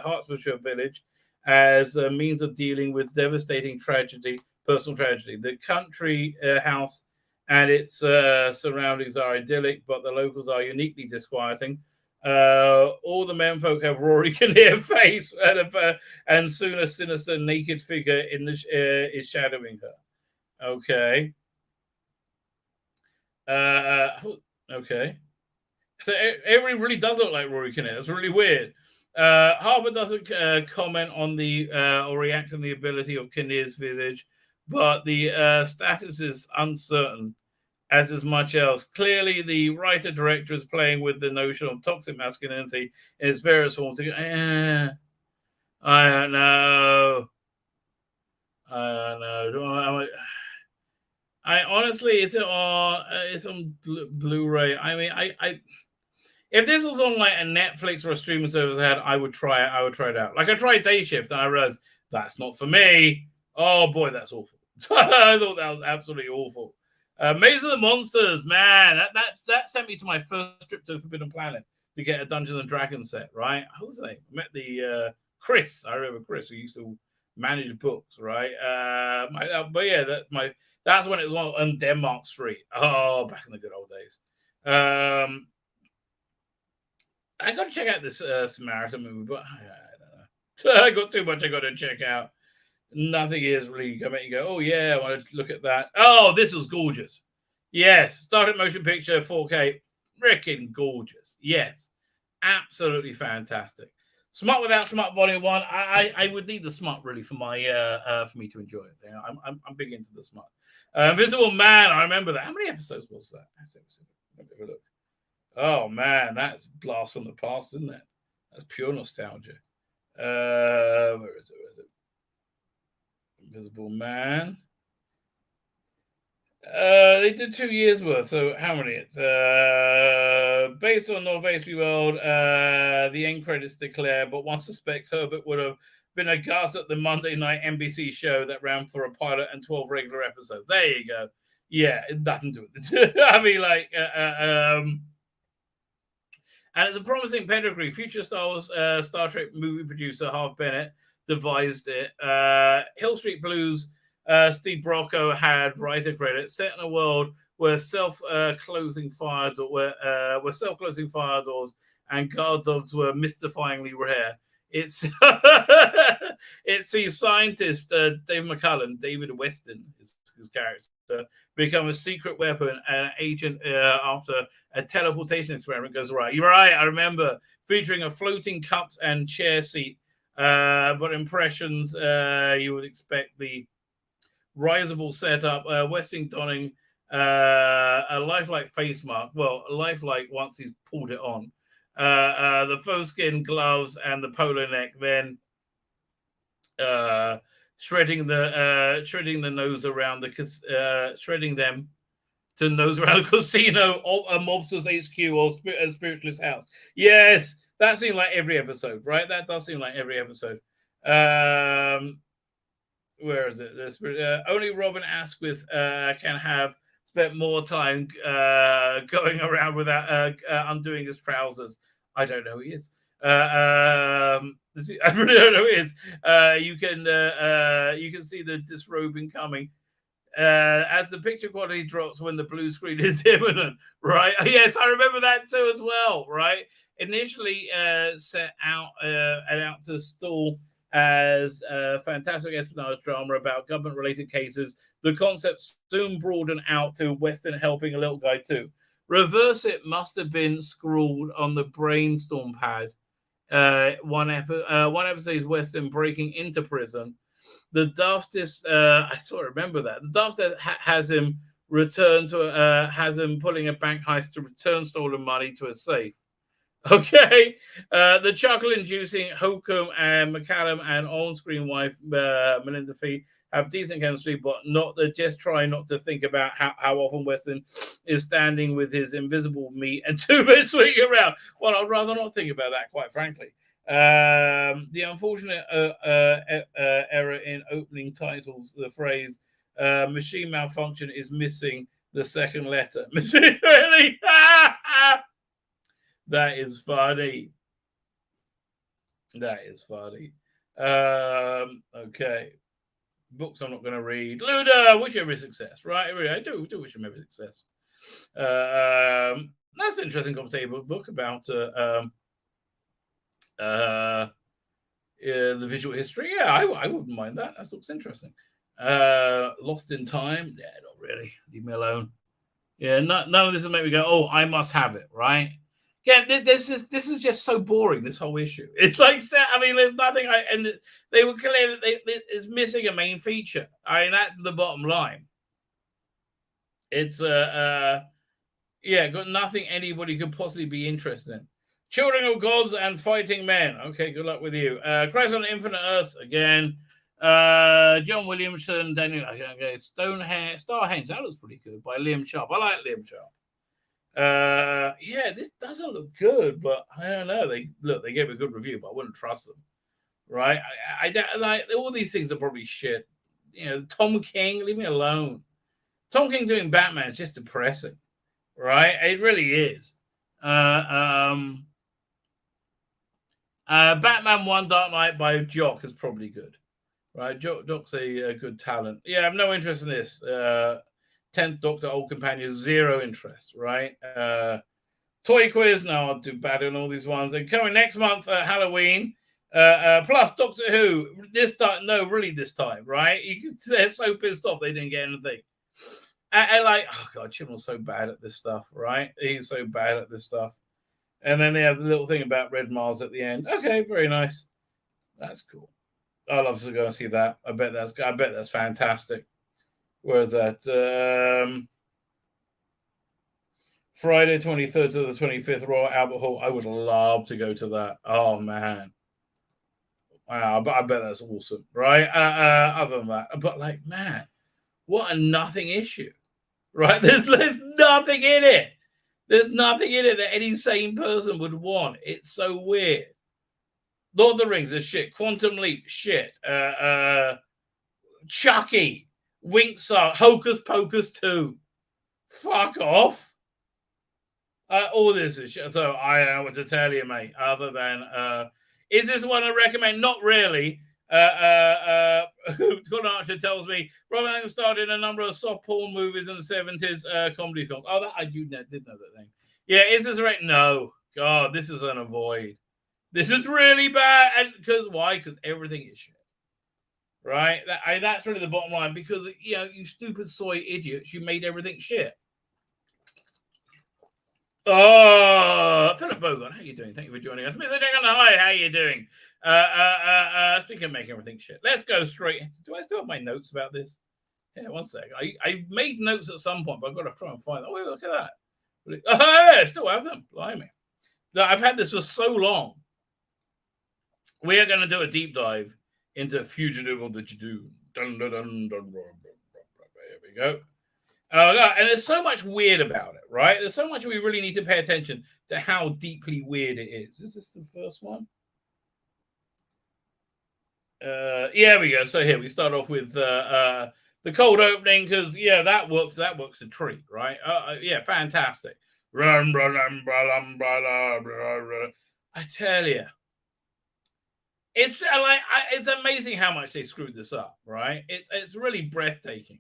Hertfordshire Village as a means of dealing with devastating personal tragedy. The country house and its surroundings are idyllic, but the locals are uniquely disquieting. All the menfolk have Rory Kinnear face, and soon a sinister naked figure is shadowing her. Okay. Okay. So everybody really does look like Rory Kinnear. That's really weird. Harper doesn't comment on the or react on the ability of Kinnear's visage, but the status is uncertain, as is much else. Clearly, the writer-director is playing with the notion of toxic masculinity in its various forms. I don't know. I honestly, it's on Blu-ray. I mean, I if this was on like a Netflix or a streaming service I would try it. I would try it out. Like I tried Day Shift and I realized that's not for me. Oh boy, that's awful. I thought that was absolutely awful. Maze of the Monsters, man, that sent me to my first trip to Forbidden Planet to get a Dungeons and Dragons set. Right? Who was I? I met the Chris. I remember Chris who used to manage books. Right? But yeah, that's when it was on Denmark Street. Oh, back in the good old days. I got to check out this Samaritan movie, but I don't know. I got too much I got to check out. Nothing is really going to make you go, oh, yeah, I want to look at that. Oh, this was gorgeous. Yes, started motion picture, 4K. Freaking gorgeous. Yes, absolutely fantastic. Smut Without Smut Volume 1. I would need the smut, really, for for me to enjoy it. Yeah, I'm big into the smut. Invisible Man, I remember that. How many episodes was that? Let me have a look. Oh man, that's blast from the past, isn't it? That's pure nostalgia. Where is it? Invisible Man. They did 2 years worth. So how many? It's based on North Bay World. The end credits declare, but one suspects Herbert would have been a guest at the Monday night NBC show that ran for a pilot and 12 regular episodes. There you go. Yeah, it doesn't do it. I mean, like, and it's a promising pedigree. Future Star Trek movie producer Harv Bennett devised it. Hill Street Blues, Steve Brocco had writer credit. Set in a world where self-closing fire doors and guard dogs were mystifyingly rare. It sees scientist Dave McCullen, David Weston, his character, become a secret weapon and agent after a teleportation experiment goes right. You're right, I remember, featuring a floating cups and chair seat, but impressions you would expect the riseable setup, Westing donning a lifelike face mask. Well, lifelike once he's pulled it on. The faux skin gloves and the polo neck, then shredding the nose around shredding them to nose around the casino, a mobster's HQ, or a spiritualist house. Yes, that seemed like every episode, right? That does seem like every episode. Where is it? Only Robin Asquith can have spent more time going around without undoing his trousers. I don't know who he is. I really don't know who he is. You can see the disrobing coming as the picture quality drops when the blue screen is imminent. Right? Yes, I remember that too as well. Right? Initially set out to stall as a fantastic espionage drama about government-related cases, the concept soon broadened out to Western helping a little guy too. Reverse it must have been scrawled on the brainstorm pad. One episode is Western breaking into prison. The daftest, I sort of remember that. The daftest has him has him pulling a bank heist to return stolen money to a safe. Okay, the chuckle-inducing Holcomb and McCallum and on-screen wife Melinda Fee have decent chemistry, but not just try not to think about how often Weston is standing with his invisible meat and two-bit swing around. Well, I'd rather not think about that, quite frankly. The unfortunate error in opening titles, the phrase "machine malfunction" is missing the second letter. Machine, really? That is funny. That is funny. Okay. Books I'm not going to read. Luda, wish you every success, right? I do wish him every success. That's an interesting coffee table book about the visual history. Yeah, I wouldn't mind that. That looks interesting. Lost in Time. Yeah, not really. Leave me alone. Yeah, none of this will make me go, oh, I must have it, right? Yeah, this is just so boring. This whole issue. It's like, I mean, there's nothing. And they were clear that it's missing a main feature. I mean, that's the bottom line. It's got nothing anybody could possibly be interested in. Children of Gods and Fighting Men. Okay, good luck with you. Christ on Infinite Earth again. John Williamson, Daniel. Okay, Starhenge. That looks pretty good by Liam Sharp. I like Liam Sharp. This doesn't look good, but I don't know. They gave a good review, but I wouldn't trust them, right? I like all these things are probably shit. You know, Tom King, leave me alone. Tom King doing Batman is just depressing, right? It really is. Batman 1 Dark Knight by Jock is probably good, right? Jock's a good talent. Yeah, I have no interest in this. 10th Doctor, Old Companion, zero interest, right? Toy Quiz, no, I'll do bad on all these ones. They're coming next month, Halloween. Plus Doctor Who, this time, right? They're so pissed off they didn't get anything. And like, oh God, Chibnall's so bad at this stuff, right? He's so bad at this stuff. And then they have the little thing about Red Mars at the end. Okay, very nice. That's cool. I'll obviously go and see that. I bet that's fantastic. Where's that? Friday 23rd to the 25th, Royal Albert Hall. I would love to go to that. Oh man. Wow, but I bet that's awesome, right? Other than that, but like, man, what a nothing issue, right? There's nothing in it. There's nothing in it that any sane person would want. It's so weird. Lord of the Rings is shit. Quantum Leap, shit. Chucky, Winksar, Hocus Pocus 2. Fuck off. All this is shit. So I don't know what to tell you, mate. Other than, is this one I recommend? Not really. Gordon Archer tells me Robin starred in a number of soft porn movies in the 70s, comedy films. Oh, that I did know that thing. Yeah, is this right? No. God, this is an avoid. This is really bad. And because why? Because everything is shit. Right? That's really the bottom line. Because, you know, you stupid soy idiots, you made everything shit. Oh, Philip Bogon, how you doing? Thank you for joining us. Mr. Dragon, hi, how you doing? Speaking of making everything shit, let's go straight. Do I still have my notes about this? Yeah, one sec. I made notes at some point, but I've got to try and find them. Oh, look at that. Oh, yeah, I still have them. Blimey. I've had this for so long. We are going to do a deep dive into Fugitive of the Judoon. Dun, dun, dun, dun, dun. Here we go. And there's so much weird about it, right? There's so much we really need to pay attention to how deeply weird it is. Is this the first one? Yeah, we go. So here we start off with the cold opening because that works. That works a treat, right? Yeah, fantastic. I tell you, it's like it's amazing how much they screwed this up, right? It's really breathtaking.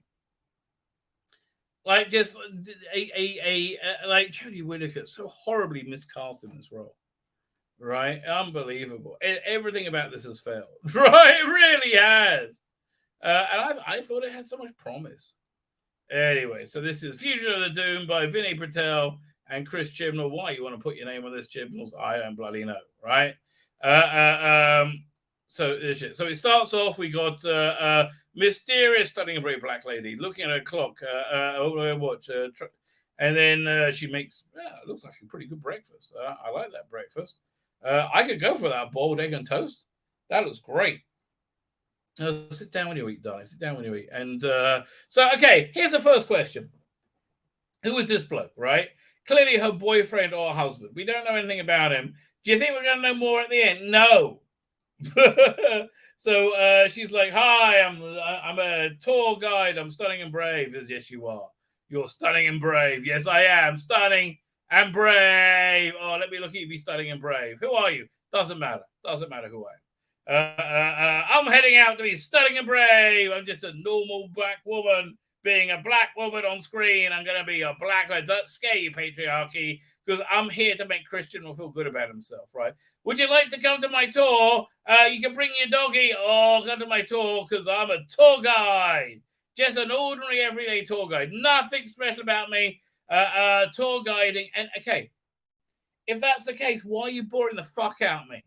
Like just like Jodie Whittaker, so horribly miscast in this role. Right, unbelievable. Everything about this has failed. Right, it really has. And I thought it had so much promise. Anyway, so this is Fugitive of the Doom by Vinny Patel and Chris Chibnall. Why you want to put your name on this, Chibnall's? I don't bloody know, right? So it starts off. We got mysterious, stunning, and very black lady looking at her clock, watch, and then she makes. It looks like a pretty good breakfast. I like that breakfast. I could go for that boiled egg and toast. That looks great. Sit down when you eat, darling. Sit down when you eat. And okay, here's the first question. Who is this bloke, right? Clearly her boyfriend or husband. We don't know anything about him. Do you think we're going to know more at the end? No. So she's like, hi, I'm a tour guide. I'm stunning and brave. Yes, you are. You're stunning and brave. Yes, I am. Stunning and brave. Oh, let me look at you be stunning and brave. Who are you? Doesn't matter. Doesn't matter who I am. I'm heading out to be stunning and brave. I'm just a normal black woman being a black woman on screen. I'm going to be a black woman. Don't scare you, patriarchy, because I'm here to make Christian feel good about himself, right? Would you like to come to my tour? You can bring your doggy or come to my tour because I'm a tour guide. Just an ordinary, everyday tour guide. Nothing special about me. Tour guiding. And, okay, if that's the case, why are you boring the fuck out of me?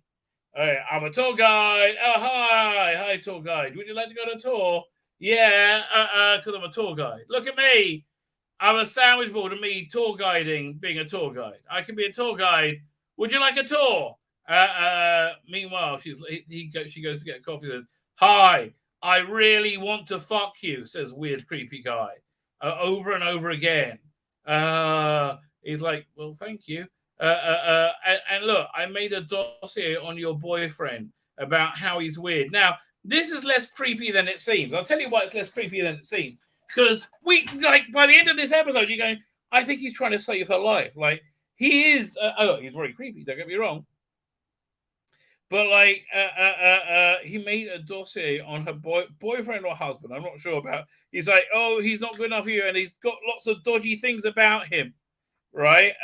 Hey, I'm a tour guide. Oh, hi, tour guide. Would you like to go on a tour? Yeah, because I'm a tour guide. Look at me. I'm a sandwich board of me tour guiding, being a tour guide. I can be a tour guide. Would you like a tour? Meanwhile, she goes to get a coffee. Says, hi, I really want to fuck you. Says weird, creepy guy, over and over again. He's like, well, thank you. And look, I made a dossier on your boyfriend about how he's weird. Now, this is less creepy than it seems. I'll tell you why it's less creepy than it seems. Because by the end of this episode, you're going, I think he's trying to save her life. Like, he is, he's very creepy, don't get me wrong. But he made a dossier on her boyfriend or husband. I'm not sure about. He's like, oh, he's not good enough for you, and he's got lots of dodgy things about him. Right?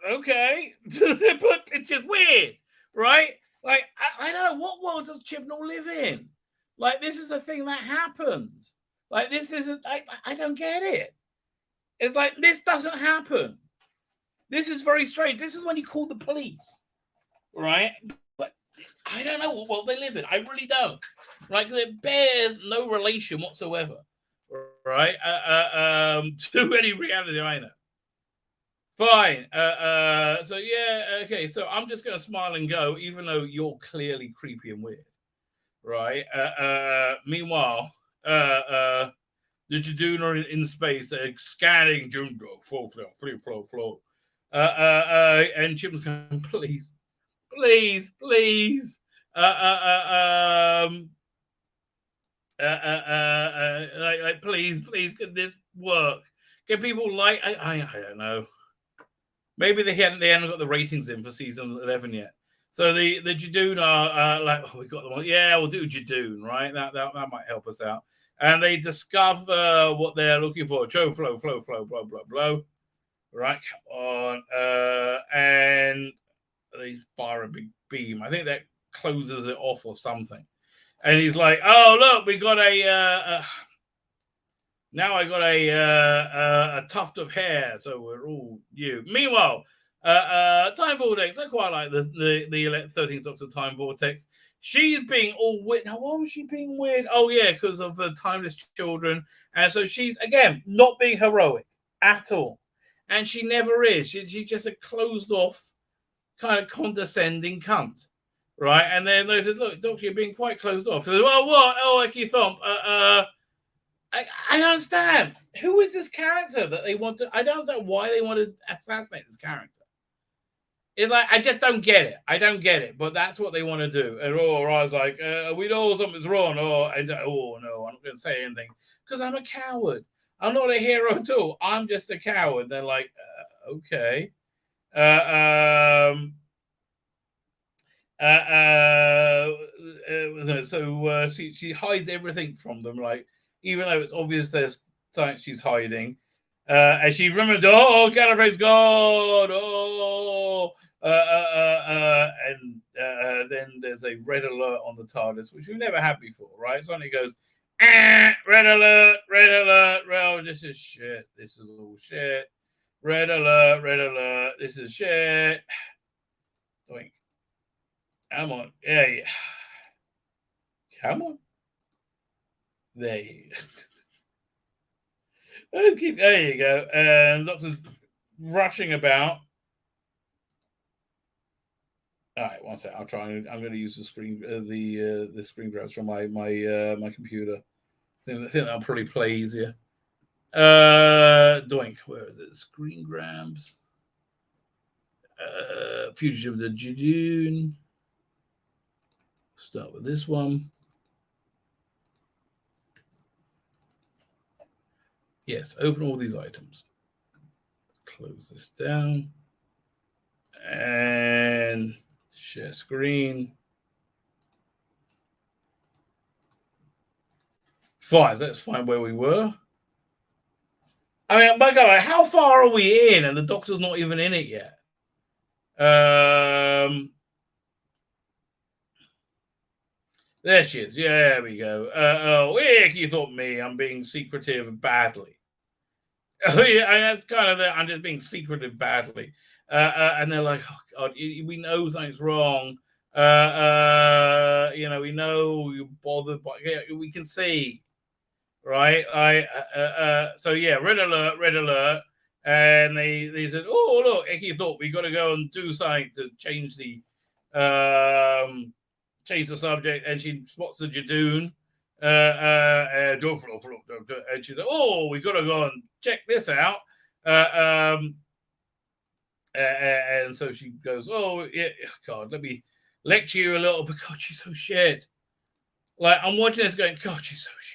Okay, but it's just weird, right? Like, I don't know, what world does Chibnall live in? Like, this is a thing that happens. Like, this isn't. I don't get it. It's like, this doesn't happen. This is very strange. This is when you call the police, right? But I don't know what world they live in. I really don't. Right? Because it bears no relation whatsoever. Right? To any reality I know. Fine. So yeah, okay. So I'm just gonna smile and go, even though you're clearly creepy and weird. Right? Meanwhile, the Judoon are in space, they're scanning Judo, flow. And Chip's going, please. Please, can this work? Can people like? I don't know. Maybe they haven't got the ratings in for season 11 yet. So the Judoon are like, oh, we got them on. Yeah, we'll do Judoon, right? That might help us out. And they discover what they're looking for. Flow, blah. Right, come on. And they fire a big beam. I think that closes it off or something. And he's like, oh, look, we got now I got a tuft of hair, so we're all you. Meanwhile, Time Vortex, I quite like the 13th Doctor Time Vortex. She's being all weird. Now, why was she being weird? Oh, yeah, because of the timeless children. And so she's, again, not being heroic at all. And she never is. She's just a closed-off, kind of condescending cunt. Right? And then they said, look, Doctor, you're being quite closed off. Said, well, what? Oh, Icky Thump. I don't understand. Who is this character that they want to... I don't understand why they want to assassinate this character. It's like, I just don't get it. I don't get it, but that's what they want to do. And I was like, we know something's wrong. No, I'm not going to say anything because I'm a coward. I'm not a hero at all. I'm just a coward. They're like, okay. So she hides everything from them, like, even though it's obvious there's something she's hiding. And she remembers, Gallifrey's gone. And then there's a red alert on the TARDIS, which we've never had before, right? Suddenly goes, red alert, red alert. Oh, this is shit. This is all shit. Red alert. This is shit. Doink. Come on. Yeah. Come on. There you go. There you go. And Doctor's rushing about. All right, one sec. I'm going to use the screen, the screen grabs from my computer. I think that'll probably play easier. Doink. Where is it? Screen grabs. Fugitive, the Judoon. Start with this one. Yes, open all these items. Close this down. And share screen. Fine, let's find where we were. I mean, my God, how far are we in? And the Doctor's not even in it yet. There she is. Yeah, there we go. You thought me. I'm being secretive badly. Oh, yeah, and that's kind of I'm just being secretive badly. And they're like, oh, God, we know something's wrong. We know you're bothered, but we can see. Right? So, yeah, red alert. And they said, oh, look, Eki thought we got to go and do something to change the subject. And she spots the Judoon. And she said, oh, we got to go and check this out. And so she goes, oh, yeah, God, let me lecture you a little, but God, she's so shit. Like, I'm watching this going, God, she's so shit.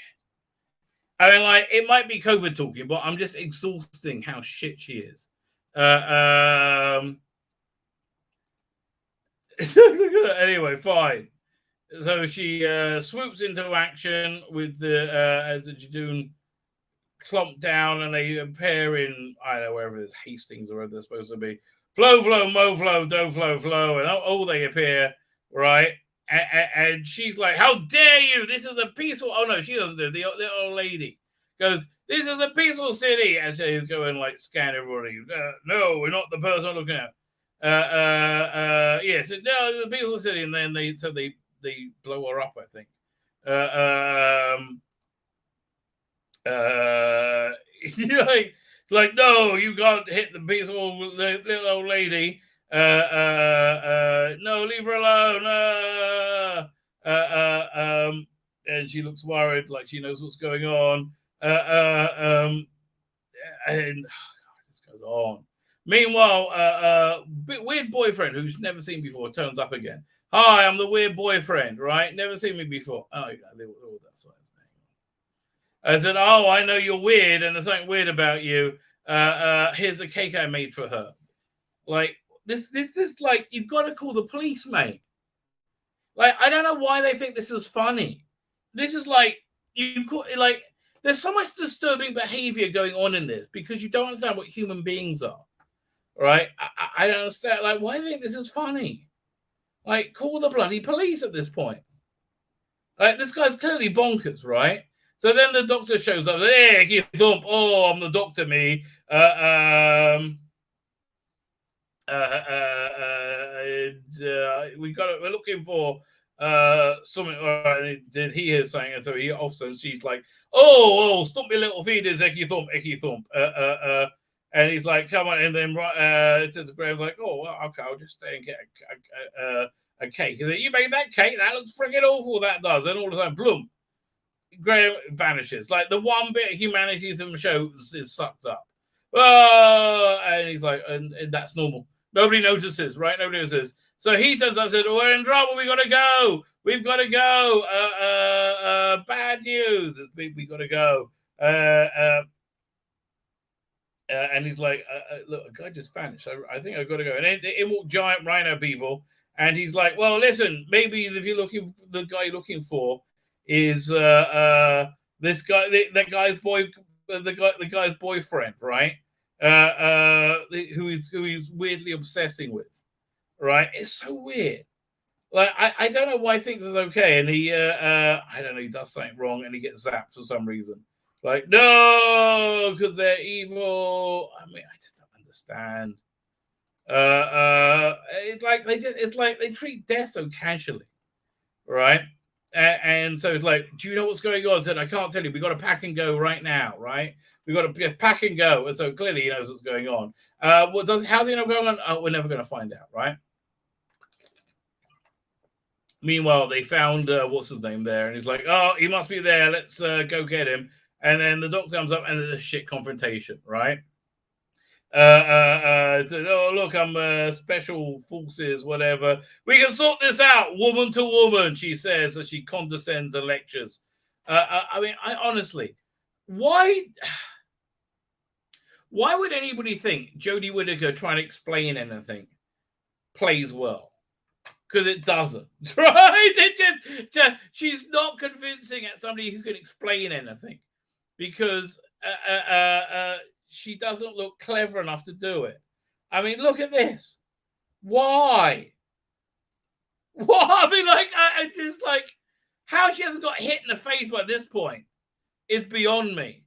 I mean, like, it might be COVID talking, but I'm just exhausting how shit she is. Anyway, fine. So she swoops into action with as the Judoon clump down, and they appear in, I don't know, wherever it's Hastings or wherever they're supposed to be. Flow, mo, flow, do, flow. And they appear, right? And she's like, how dare you? This is a peaceful... Oh, no, she doesn't do it. The old lady goes, this is a peaceful city. And she's going, like, scan everybody. No, we're not the person I'm looking at. Yes, no, it's a peaceful city. And then they blow her up, I think. Like, no, you can't hit the peaceful little old lady. No, leave her alone. And she looks worried, like she knows what's going on. And this goes on. Meanwhile, weird boyfriend who's never seen before turns up again. Hi, I'm the weird boyfriend, right? Never seen me before. Oh, yeah, they were all that size. I said, oh, I know you're weird, and there's something weird about you. Here's a cake I made for her. Like, this, like, you've got to call the police, mate. Like, I don't know why they think this was funny. This is like, there's so much disturbing behavior going on in this because you don't understand what human beings are, right? I don't understand. Like, why do they think this is funny? Like, call the bloody police at this point. Like, this guy's clearly bonkers, right? So then the Doctor shows up. Hey, oh, I'm the Doctor, me. We're looking for something. Did he hear something? And so he offs, and she's like, "Oh, stump your little feeders, Ecky thump." And he's like, "Come on!" And then it says Graham's like, "Oh, well, okay, I'll just stay and get a cake." He said, "You made that cake? That looks freaking awful. That does." And all of a sudden, bloom. Graham vanishes. Like the one bit of humanity from the show is sucked up. Oh, and he's like, and that's normal. Nobody notices, right? Nobody notices. So he turns up and says, we're in trouble. We got to go. We've got to go. Bad news. We got to go. And he's like, look, a guy just vanished. I think I've got to go. And then in walk giant rhino people. And he's like, well, listen, maybe if you're looking, the guy you're looking for is this guy, that guy's boy, the guy's boyfriend, right? Who he's weirdly obsessing with, right? It's so weird. Like I don't know why he thinks it's okay, and he I don't know, he does something wrong and he gets zapped for some reason. Like, no, because they're evil. I mean, I just don't understand. It's like they treat death so casually, right? And so it's like, do you know what's going on? I said, I can't tell you. We got to pack and go right now, right? We got to pack and go. And so clearly he knows what's going on. How's he know going on? Oh, we're never going to find out, right? Meanwhile, they found what's his name there, and he's like, oh, he must be there. Let's go get him. And then the doctor comes up, and there's a shit confrontation, right? Says, oh, look, I'm special forces, whatever. We can sort this out, woman to woman, she says as she condescends and lectures. I mean, I honestly, why would anybody think Jodie Whittaker trying to explain anything plays well? Because it doesn't, right? It just she's not convincing at somebody who can explain anything, because she doesn't look clever enough to do it. I mean, look at this. Why? I mean, like, I just like how she hasn't got hit in the face by this point is beyond me.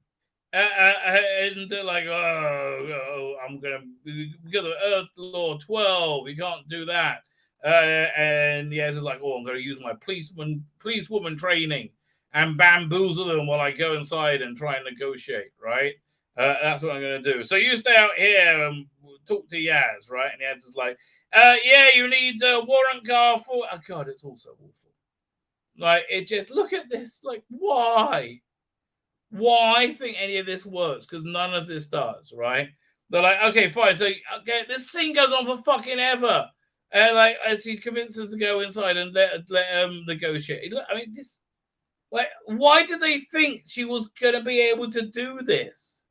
And they're like, I'm gonna because of Earth Law 12, you can't do that. And yeah, it's like, I'm going to use my policewoman training and bamboozle them while I go inside and try and negotiate, right? That's what I'm going to do. So you stay out here and talk to Yaz, right? And Yaz is like, yeah, you need a warrant car for... Oh, God, it's all so awful. Like, it just... Look at this. Like, why? Why think any of this works? Because none of this does, right? They're like, okay, fine. So, okay, this scene goes on for fucking ever. Like, as he convinces to go inside and let negotiate. I mean, this, like, why did they think she was going to be able to do this?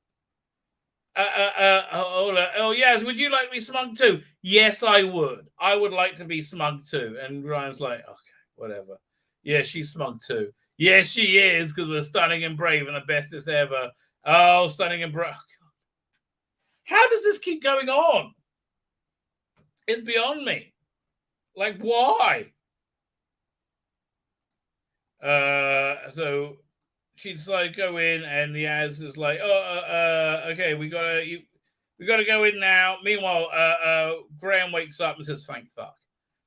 Yes, would you like to be smug too? Yes, I would. I would like to be smug too. And Ryan's like, okay, whatever. Yeah, she's smug too. Yes, she is, because we're stunning and brave and the bestest ever. Oh, stunning and brave. Oh, how does this keep going on? It's beyond me. Like, why? So she's like, go in, and Yaz is like, okay, we gotta go in now. Meanwhile, Graham wakes up and says, thank fuck,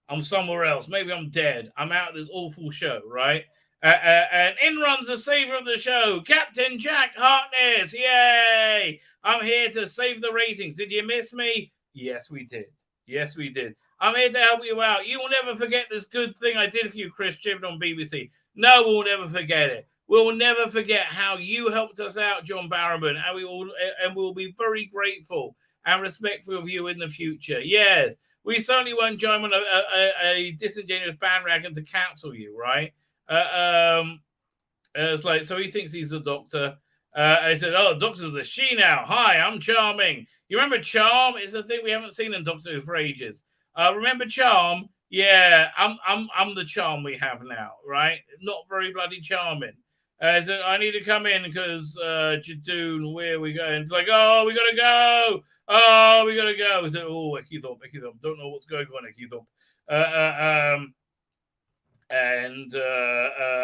I'm somewhere else. Maybe I'm dead. I'm out of this awful show, right? And in runs the savior of the show, Captain Jack Harkness. Yay! I'm here to save the ratings. Did you miss me? Yes, we did. Yes, we did. I'm here to help you out. You will never forget this good thing I did for you, Chris Chibnall on BBC. No, we'll never forget it. We'll never forget how you helped us out, John Barrowman, and we'll be very grateful and respectful of you in the future. Yes, we certainly won't join on a disingenuous bandwagon to cancel you, right? It's like, so he thinks he's a doctor. He said, oh, doctor's a she now. Hi, I'm Charming. You remember Charm? It's a thing we haven't seen in Doctor Who for ages. Remember Charm? Yeah, I'm the Charm we have now, right? Not very bloody charming. He said, I need to come in because Judoon, where we going? It's like, oh, we gotta go. Oh, we gotta go. He said, oh, Ekithop. Don't know what's going on, Ekithop.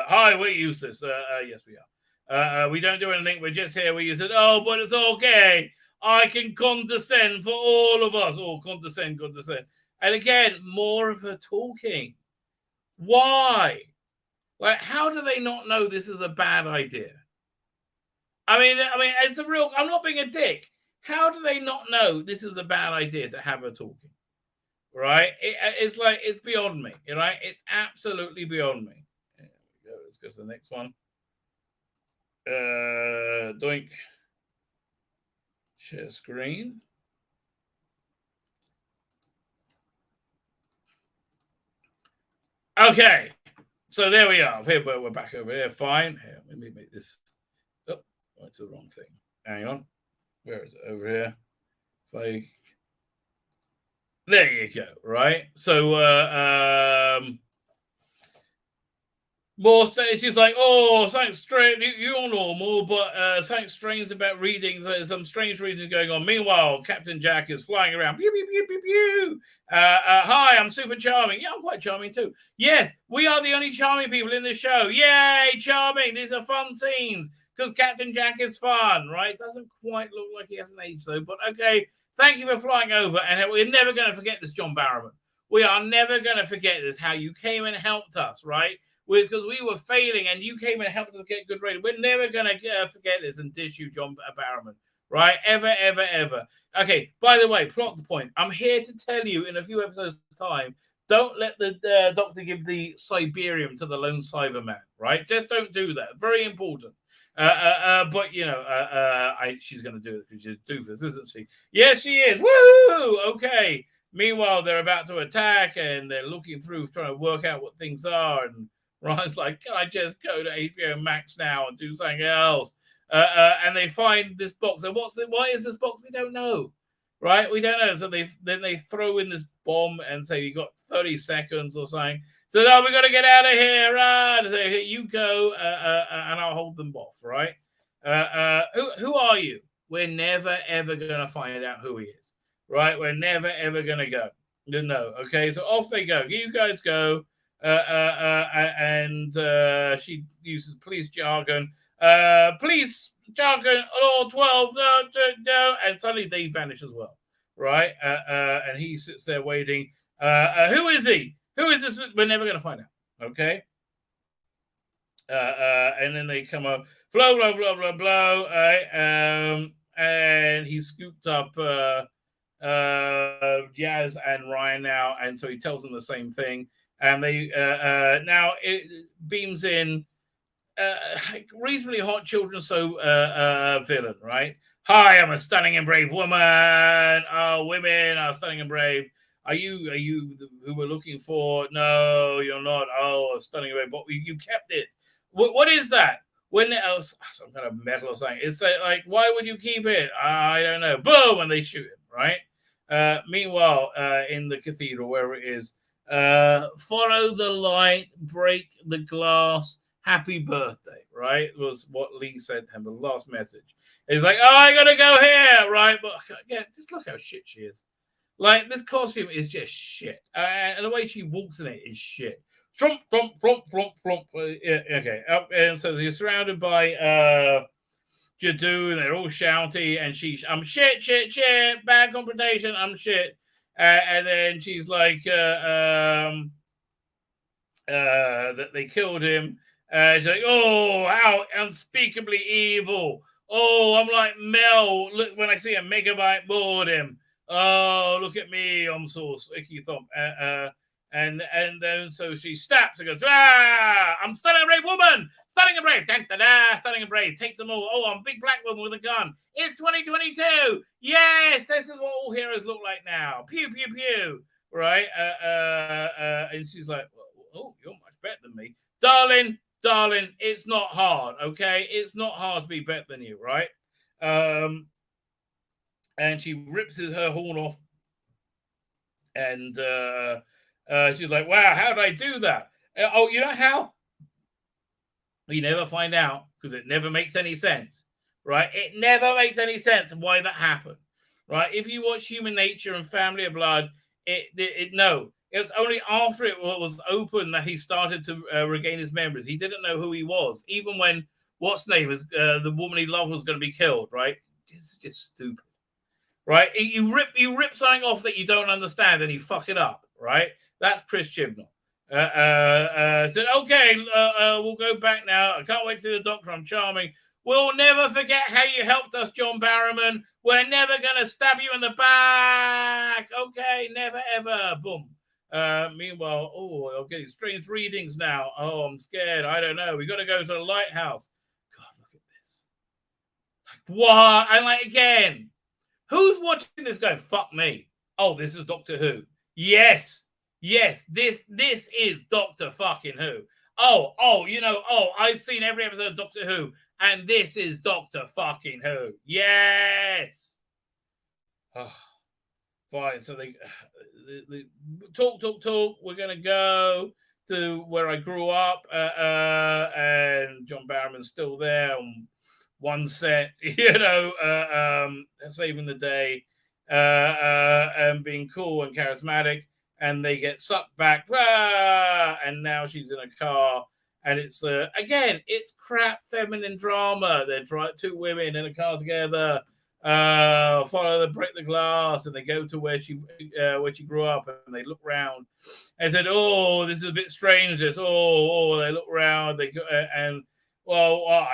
Hi, we're useless. Yes, we are. We don't do anything. We're just here. We said, oh, but it's okay. I can condescend for all of us. Oh, condescend. And again, more of her talking. Why? Like, how do they not know this is a bad idea? I mean, it's a real... I'm not being a dick. How do they not know this is a bad idea to have her talking? Right? It's like, it's beyond me. Right? It's absolutely beyond me. There we go. Let's go to the next one. Doink. Share screen. Okay, so there we are. Here we're back over here. Fine. Here, let me make this. Oh, that's the wrong thing. Hang on. Where is it? Over here. Fake. There you go. Right. So more she's like, oh, something strange. You're normal, but something strange about readings. There's some strange readings going on. Meanwhile, Captain Jack is flying around. Pew, pew, pew, pew, pew. Hi, I'm super charming. Yeah, I'm quite charming too. Yes, we are the only charming people in this show. Yay, charming. These are fun scenes because Captain Jack is fun, right? Doesn't quite look like he hasn't aged though, but okay. Thank you for flying over. And we're never going to forget this, John Barrowman. We are never going to forget this, how you came and helped us, right? Because we were failing and you came and helped us get good rating. We're never going to forget this and dish you, John Barrowman, right? Ever, ever, ever. Okay, by the way, plot the point. I'm here to tell you in a few episodes' time, don't let the doctor give the Siberium to the lone Cyberman, right? Just don't do that. Very important. But, you know, she's going to do it because she's a doofus, isn't she? Yes, she is. Woo! Okay. Meanwhile, they're about to attack and they're looking through, trying to work out what things are. And Ryan's like, can I just go to HBO Max now and do something else? And they find this box. And why is this box? We don't know, right? We don't know. So they throw in this bomb and say, you got 30 seconds or something. So now we got to get out of here. Right? So here you go, and I'll hold them off, right? Who are you? We're never, ever going to find out who he is, right? We're never, ever going to go. No. Okay, so off they go. You guys go. And she uses police jargon. Police jargon, all 12, no. And suddenly they vanish as well, right? And he sits there waiting. Who is he? Who is this? We're never going to find out, okay? And then they come up, blow, and he scooped up Yaz and Ryan now, and so he tells them the same thing. And they now it beams in reasonably hot children, so villain, right? Hi, I'm a stunning and brave woman. Oh, women are stunning and brave. Are you who we're looking for? No, you're not. Oh, stunning and brave. But you kept it. What is that? When else? Some kind of metal or something. It's like, why would you keep it? I don't know. Boom, and they shoot him, right? Meanwhile, in the cathedral, wherever it is, follow the light, break the glass, happy birthday, right? Was what Lee said to him, the last message. He's like, oh, I gotta go here, right? But again, just look how shit she is. Like, this costume is just shit. And the way she walks in it is shit. Trump. Okay. And so you're surrounded by Judoon, they're all shouty, and I'm shit, bad confrontation, I'm shit. And then she's like, that they killed him. She's like, oh, how unspeakably evil. Oh, I'm like Mel. Look, when I see a megabyte board him. Oh, look at me. I'm so icky thump. And then so she snaps and goes, I'm stunning a brave woman. Stunning and brave. Stunning and brave. Takes them all. Oh, I'm a big black woman with a gun. It's 2022. Yes, this is what all heroes look like now. Pew, pew, pew. Right? And she's like, oh, you're much better than me. Darling, it's not hard, okay? It's not hard to be better than you, right? And she rips her horn off. And she's like, wow, how did I do that? Oh, you know how? We never find out because it never makes any sense, right? It never makes any sense why that happened, right? If you watch Human Nature and Family of Blood, no. It was only after it was open that he started to regain his memories. He didn't know who he was, even when what's name was the woman he loved was going to be killed, right? It's just stupid, right? You rip something off that you don't understand and you fuck it up, right? That's Chris Chibnall. Said, okay, we'll go back now. I can't wait to see the doctor. I'm charming. We'll never forget how you helped us, John Barrowman. We're never going to stab you in the back. Okay, never, ever. Boom. Meanwhile, I'm getting strange readings now. Oh, I'm scared. I don't know. We got to go to the lighthouse. God, look at this. Like, what? And like, again, who's watching this going, fuck me? Oh, this is Doctor Who. Yes. Yes, this is Doctor fucking Who. I've seen every episode of Doctor Who, and this is Doctor fucking Who. Yes. Oh, fine. So they talk. We're gonna go to where I grew up, and John Barrowman's still there on one set, saving the day, and being cool and charismatic. And they get sucked back, and now she's in a car, and it's again, it's crap feminine drama. They're two women in a car together, break the glass, and they go to where she grew up, and they look around and said, "Oh, this is a bit strange." This, they look around, they go, I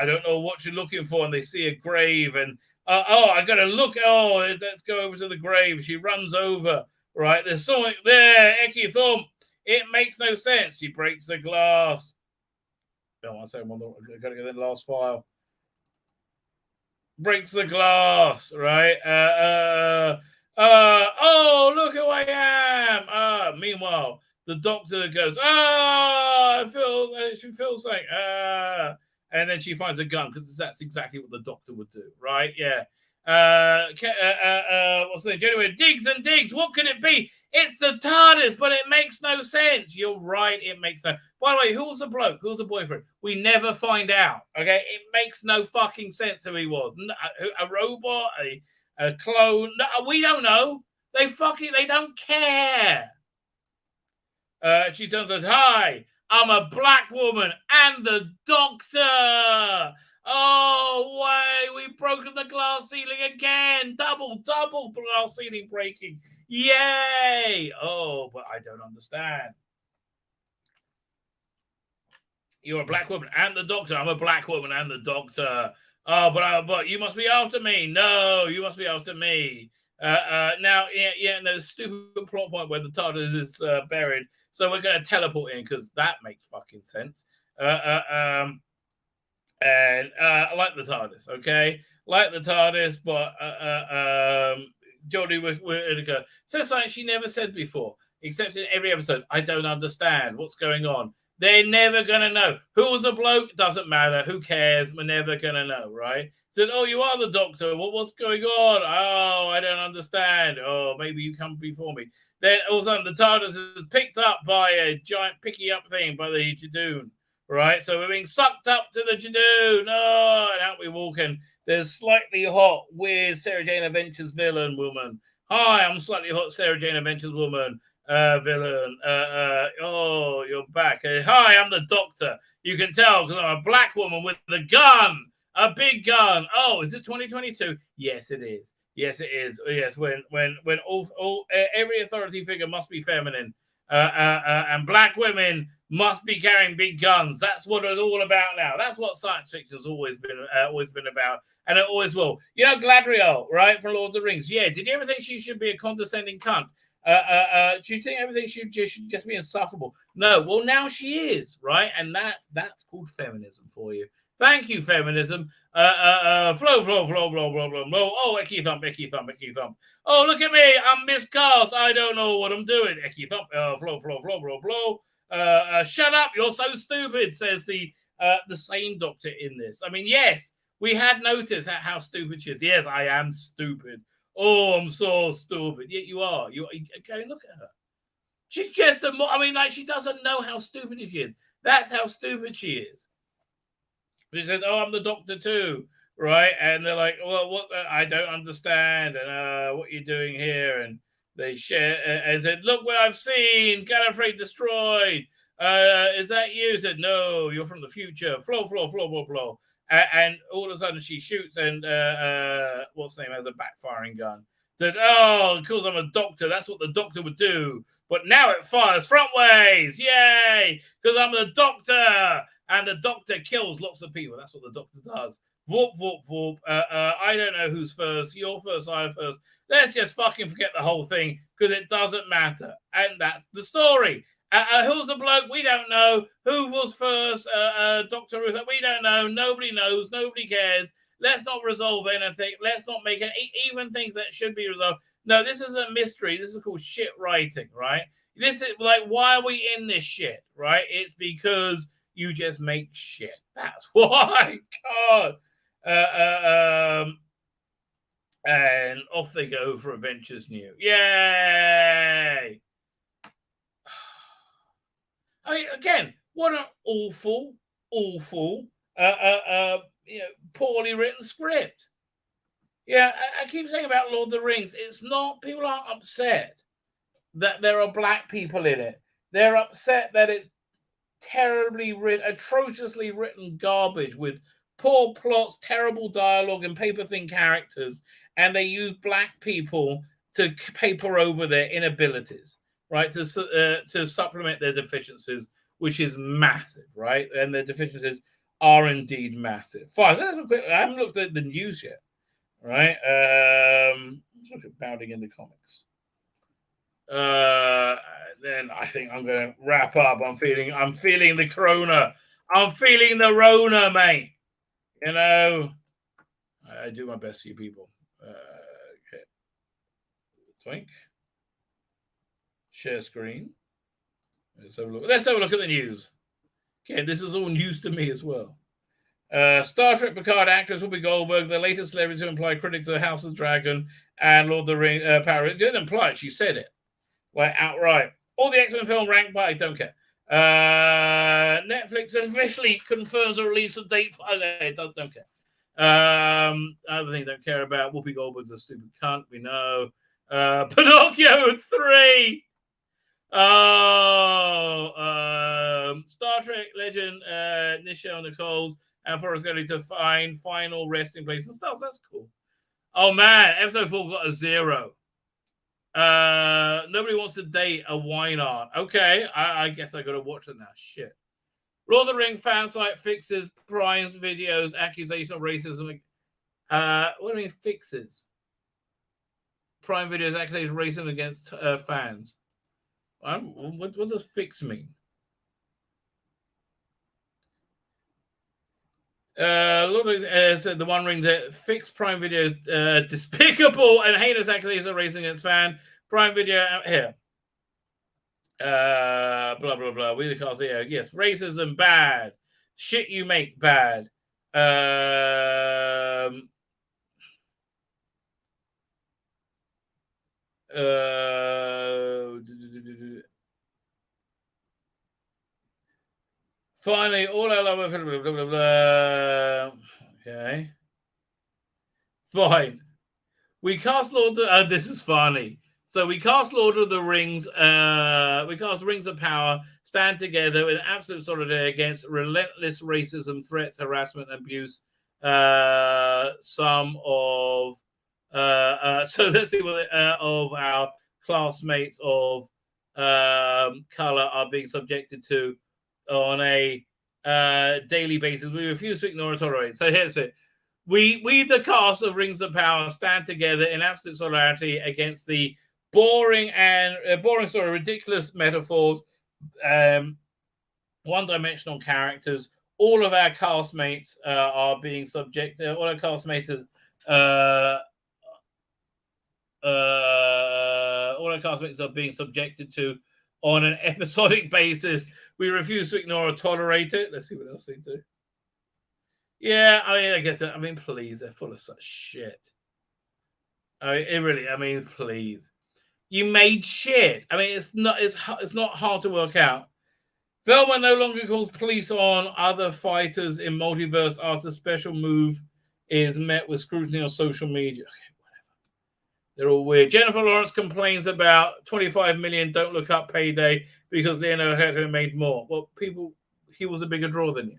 don't know what you're looking for, and they see a grave, and I gotta look. Let's go over to the grave. She runs over. Right, there's something there, Ecky Thump. It makes no sense. She breaks the glass. Don't want to say I've got to get the last file. Breaks the glass, right? Look who I am. Meanwhile, the doctor goes, she feels like, and then she finds a gun, because that's exactly what the doctor would do, right? Yeah. What's the name? Anyway, digs and digs. What could it be? It's the TARDIS, but it makes no sense. You're right, it makes no. By the way, who was the bloke? Who was the boyfriend? We never find out. Okay, it makes no fucking sense who he was. A robot, a clone. No, we don't know. They don't care. She turns and says, "Hi, I'm a black woman and the doctor." Oh, way, we've broken the glass ceiling again. Double glass ceiling breaking. Yay. Oh, but I don't understand. You're a black woman and the doctor. I'm a black woman and the doctor. Oh, but you must be after me. No, you must be after me. Now, there's a stupid plot point where the TARDIS is buried. So we're going to teleport in, because that makes fucking sense. And I like the TARDIS, okay? Like the TARDIS, but Jodie Whittaker says something she never said before, except in every episode. I don't understand what's going on. They're never going to know. Who was the bloke? Doesn't matter. Who cares? We're never going to know, right? Said, "Oh, you are the doctor. What's going on?" "Oh, I don't understand." "Oh, maybe you come before me." Then all of a sudden, the TARDIS is picked up by a giant picky up thing by the Judoon. Right, so we're being sucked up to the Judoon. And out we walk in. There's slightly hot, weird Sarah Jane Adventures villain woman. "Hi, I'm slightly hot Sarah Jane Adventures woman villain. You're back. Hi, I'm the doctor. You can tell because I'm a black woman with a gun, a big gun." Oh, is it 2022? Yes, it is. Yes, it is. Yes, when every authority figure must be feminine, and black women must be carrying big guns. That's what it's all about now. That's what science fiction has always been about, and it always will. Galadriel, right, from Lord of the Rings. Yeah, did you ever think she should be a condescending cunt? Do you think everything should just be insufferable? No. Well, now she is, right, and that's called feminism for you. Thank you, feminism. Flow. Oh, Ecky Thump. Oh, look at me. I'm miscast. I don't know what I'm doing. Ecky Thump. Flow. Shut up. You're so stupid, says the same doctor in this. I mean, yes, we had noticed how stupid she is. Yes, I am stupid. Oh, I'm so stupid. Yeah, you are. Okay, look at her. She's just she doesn't know how stupid she is. That's how stupid she is. She says, "Oh, I'm the doctor too," right? And they're like, "Well, what? I don't understand. And what you're doing here?" And they share and said, "Look what I've seen. Gallifrey destroyed. Is that you?" Said, "No, you're from the future." Flow. And all of a sudden she shoots, and what's the name has a backfiring gun. Said, "Oh, because I'm a doctor. That's what the doctor would do. But now it fires front ways. Yay! Because I'm the doctor." And the doctor kills lots of people. That's what the doctor does. Whoop. I don't know who's first. You're first, I'm first. Let's just fucking forget the whole thing, because it doesn't matter. And that's the story. Who's the bloke? We don't know. Who was first? Dr. Ruth? We don't know. Nobody knows. Nobody cares. Let's not resolve anything. Let's not make even things that should be resolved. No, this is a mystery. This is called shit writing, right? This is like, why are we in this shit, right? It's because you just make shit. That's why. God. And off they go for adventures new. Yay! I mean, again, what an awful, poorly written script. Yeah, I keep saying about Lord of the Rings. It's not, people aren't upset that there are black people in it. They're upset that it's terribly written, atrociously written garbage with poor plots, terrible dialogue, and paper-thin characters, and they use black people to paper over their inabilities, right? To supplement their deficiencies, which is massive, right? And their deficiencies are indeed massive. Fine, so let's look quick. I haven't looked at the news yet, right? Let's look at Bounding in the Comics. Then I think I'm going to wrap up. I'm feeling the corona. I'm feeling the Rona, mate. You know, I do my best for you people. Okay. Twink. Share screen. Let's have a look at the news. Okay, this is all news to me as well. Star Trek Picard actress Whoopi Goldberg, the latest celebrity to imply critics of House of Dragon and Lord of the Rings Power. It didn't imply it, she said it. Like outright. All the X-Men film ranked by, I don't care. Netflix officially confirms the release of date for, okay, don't care. Other thing don't care about. Whoopi Goldberg's a stupid cunt, we know. Pinocchio 3. Star Trek legend Nichelle Nichols and Forrest Gump to find final resting place and stuff. That's cool. Oh man, episode 4 got a 0. Nobody wants to date a wine art. Okay, I guess I gotta watch it now. Shit. Lord of the Ring fan site fixes Prime's videos, accusation of racism. What do you mean fixes? Prime videos accusation of racism against fans. What does fix mean? Said the One Ring that fixed Prime Video's despicable and heinous accusations of racism against fan. Prime Video out here. Blah blah blah. We the cast here. Yes, racism bad. Shit you make bad. Finally, all I love. Blah, blah, blah, blah. Okay. Fine. We cast Lord of this is funny. So we cast Lord of the Rings. We cast Rings of Power. Stand together in absolute solidarity against relentless racism, threats, harassment, abuse. Some of so let's see what of our classmates of color are being subjected to on a daily basis. We refuse to ignore or tolerate. So here's it. We the cast of Rings of Power stand together in absolute solidarity against the boring story, ridiculous metaphors, one-dimensional characters. All of our castmates are being subjected. All our castmates are being subjected to on an episodic basis. We refuse to ignore or tolerate it. Let's see what else they do. Yeah, I mean, please, they're full of such shit. Please. You made shit. I mean, it's not hard to work out. Velma no longer calls police on other fighters in multiverse after a special move is met with scrutiny on social media. Okay, whatever. They're all weird. Jennifer Lawrence complains about 25 million Don't Look Up payday because Leonardo DiCaprio made more. Well, he was a bigger draw than you.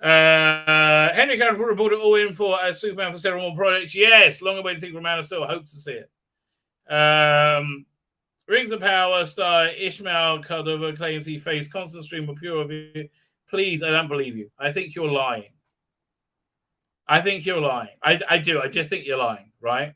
Henry Cavill reported all in for as Superman for several more projects. Yes, long awaited sequel. Man of Steel. Hope to see it. Rings of Power star Ishmael Cordova claims he faced constant stream of pure review. Please, I don't believe you. I think you're lying. I do. I just think you're lying, right?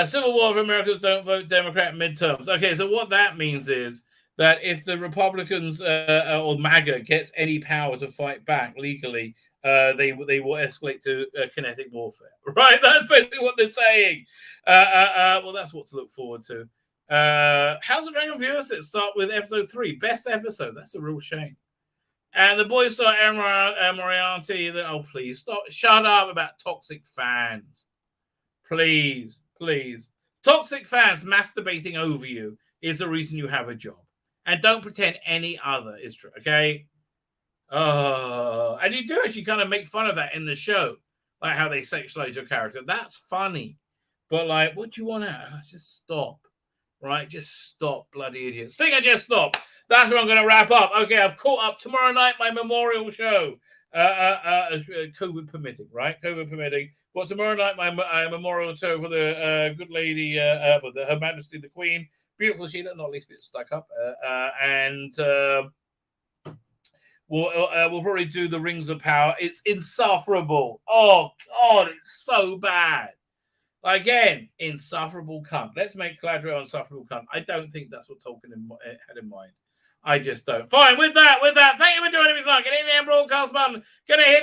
Civil War of Americans don't vote Democrat midterms. Okay, so what that means is that if the Republicans or MAGA gets any power to fight back legally, they will escalate to kinetic warfare. Right? That's basically what they're saying. Well, that's what to look forward to. House of Dragon viewers that start with episode 3, best episode. That's a real shame. And the boys start Moriarty. Oh, please stop! Shut up about toxic fans, please. Toxic fans masturbating over you is the reason you have a job, and don't pretend any other is true. Okay. And you do actually kind of make fun of that in the show, like how they sexualize your character. That's funny, but like, what do you want out? Just stop, right? Just stop, bloody idiot. Speaking of just stop, that's where I'm going to wrap up. Okay, I've caught up. Tomorrow night, my memorial show, COVID permitting, right? COVID permitting. Well, tomorrow night, my memorial show for the good lady, for Her Majesty the Queen, beautiful Sheila, not least bit stuck up, and. We'll probably do the Rings of Power. It's insufferable. Oh, God, it's so bad. Again, insufferable cunt. Let's make Galadriel insufferable cunt. I don't think that's what Tolkien had in mind. I just don't. Fine, with that, thank you for joining me tonight. Get in the end broadcast button. Gonna hit it.